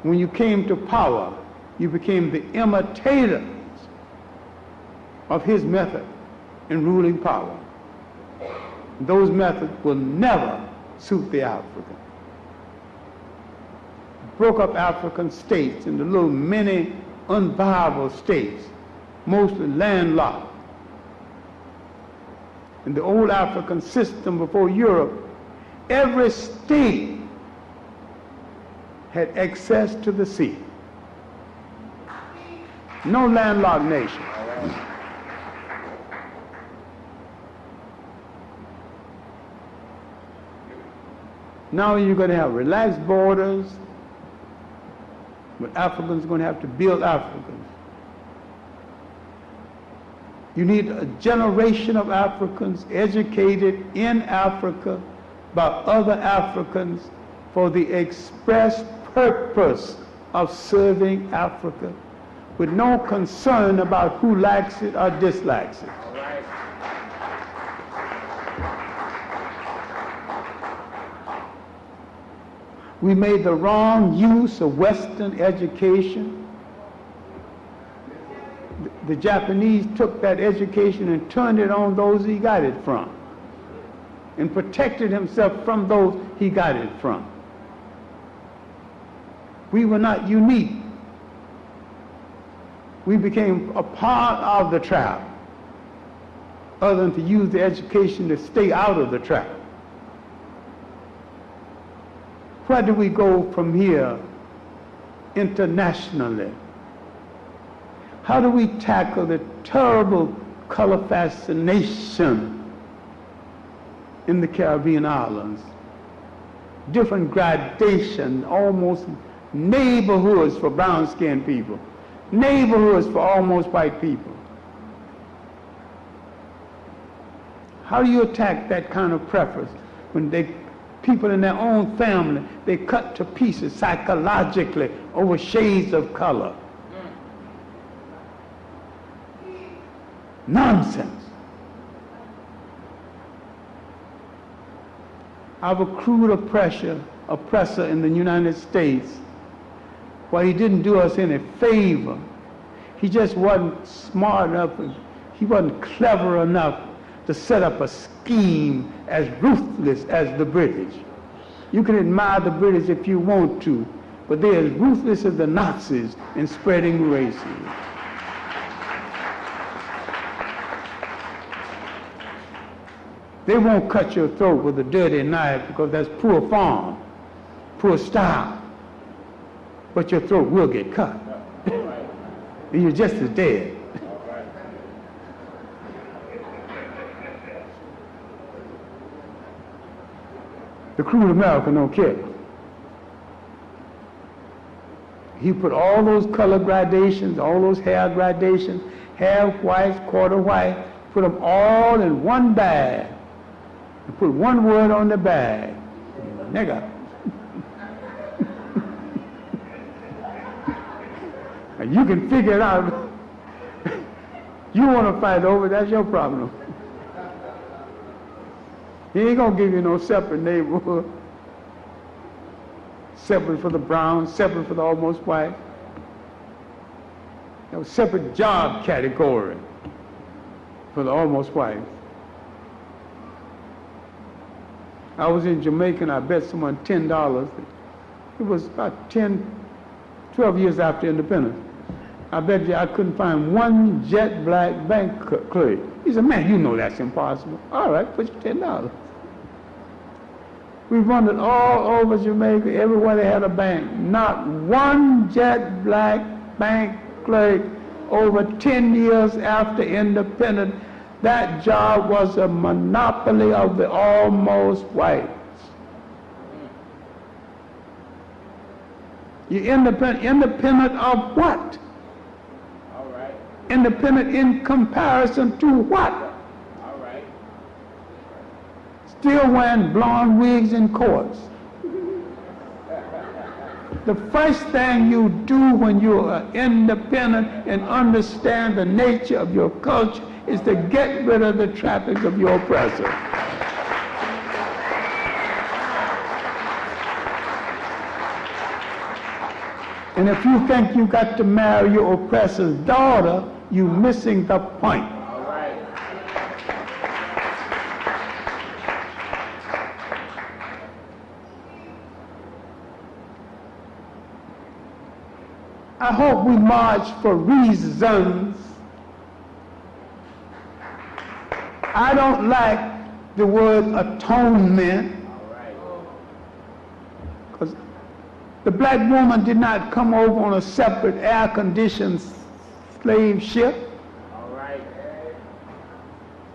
When you came to power, you became the imitators of his method in ruling power. Those methods will never suit the African. Broke up African states into little mini unviable states, mostly landlocked. In the old African system before Europe, every state had access to the sea. No landlocked nation. Now you're going to have relaxed borders, but Africans are going to have to build Africans. You need a generation of Africans educated in Africa by other Africans for the express purpose of serving Africa, with no concern about who likes it or dislikes it.
All right.
We made the wrong use of Western education. The Japanese took that education and turned it on those he got it from, and protected himself from those he got it from. We were not unique. We became a part of the trap, other than to use the education to stay out of the trap. Where do we go from here internationally? How do we tackle the terrible color fascination in the Caribbean islands? Different gradation, almost neighborhoods for brown-skinned people, neighborhoods for almost white people. How do you attack that kind of preference when people in their own family, they cut to pieces psychologically over shades of color? Nonsense. Our crude oppressor in the United States, well, he didn't do us any favor. He just wasn't smart enough, he wasn't clever enough to set up a scheme as ruthless as the British. You can admire the British if you want to, but they're as ruthless as the Nazis in spreading racism. They won't cut your throat with a dirty knife because that's poor form, poor style. But your throat will get cut. And you're just as dead. The cruel American don't care. He put all those color gradations, all those hair gradations, half white, quarter white, put them all in one bag. And put one word on the bag. Nigga. And you can figure it out. You want to fight over, that's your problem. He ain't gonna give you no separate neighborhood. Separate for the brown, separate for the almost white. No separate job category for the almost white. I was in Jamaica and I bet someone $10. It was about 10, 12 years after independence. I bet you I couldn't find one jet black bank clerk. He said, man, you know that's impossible. All right, put your $10. We wandered all over Jamaica, everywhere they had a bank. Not one jet black bank clerk over 10 years after independence. That job was a monopoly of the almost whites. You're independent of what?
All right.
Independent in comparison to what?
All right.
Still wearing blonde wigs in courts. The first thing you do when you are independent and understand the nature of your culture is to get rid of the trappings of your oppressor. And if you think you got to marry your oppressor's daughter, you're missing the point.
All right.
I hope we march for reasons. I don't like the word atonement, because the black woman did not come over on a separate air-conditioned slave ship.
All right.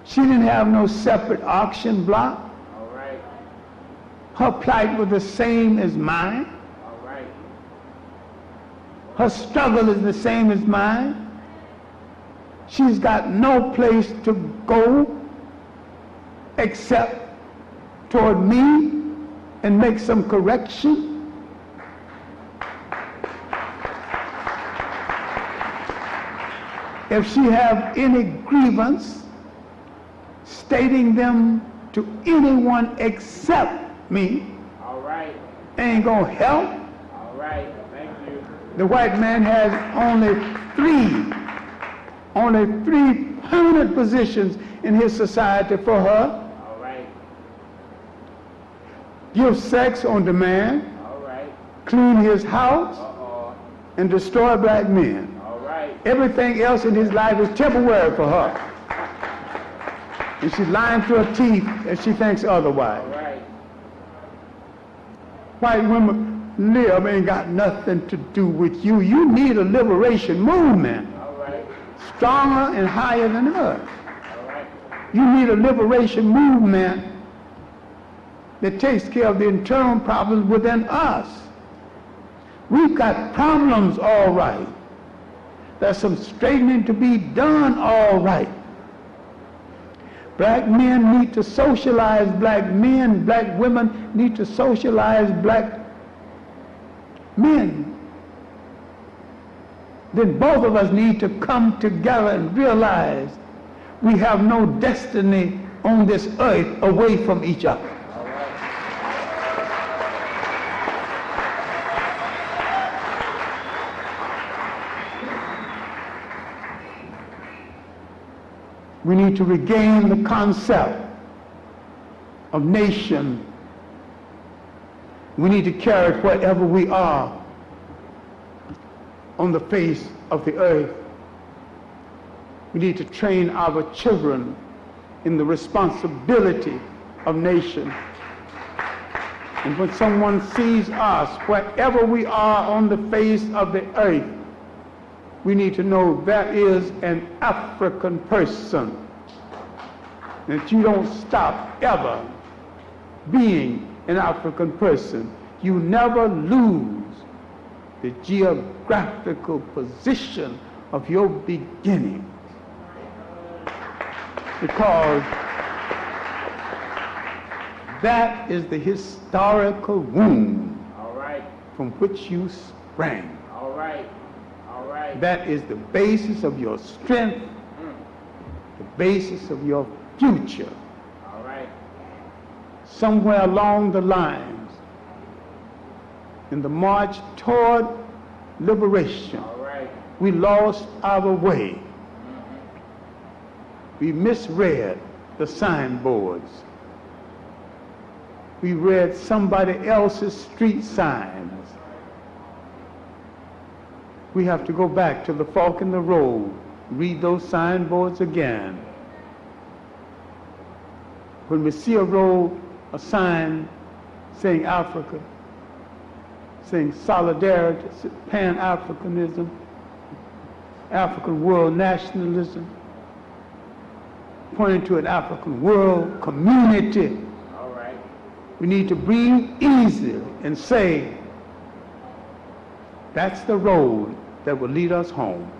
She didn't have no separate auction block.
All right.
Her plight was the same as mine.
All right.
Her struggle is the same as mine. She's got no place to go except toward me and make some correction. If she have any grievance, stating them to anyone except me,
All right.
ain't gonna help.
All right. Thank you.
The white man has only three permanent positions in his society for her.
All right.
Give sex on demand,
All right.
clean his house,
Uh-oh.
and destroy black men.
All right.
Everything else in his life is temporary for her. And she's lying through her teeth if she thinks otherwise.
All right.
White women live ain't got nothing to do with you. You need a liberation movement,
All right.
stronger and higher than her.
All right.
You need a liberation movement that takes care of the internal problems within us. We've got problems, all right. There's some straightening to be done, all right. Black men need to socialize black men. Black women need to socialize black men. Then both of us need to come together and realize we have no destiny on this earth away from each other. We need to regain the concept of nation. We need to carry it wherever we are on the face of the earth. We need to train our children in the responsibility of nation. And when someone sees us, wherever we are on the face of the earth, we need to know that is an African person. That you don't stop ever being an African person. You never lose the geographical position of your beginning. Because that is the historical womb from which you sprang. That is the basis of your strength, the basis of your future. Somewhere along the lines, in the march toward liberation, we lost our way. We misread the signboards. We read somebody else's street signs. We have to go back to the fork in the road, read those signboards again. When we see a road, a sign saying Africa, saying solidarity, Pan-Africanism, African world nationalism, pointing to an African world community, we need to breathe easily and say, that's the road that will lead us home.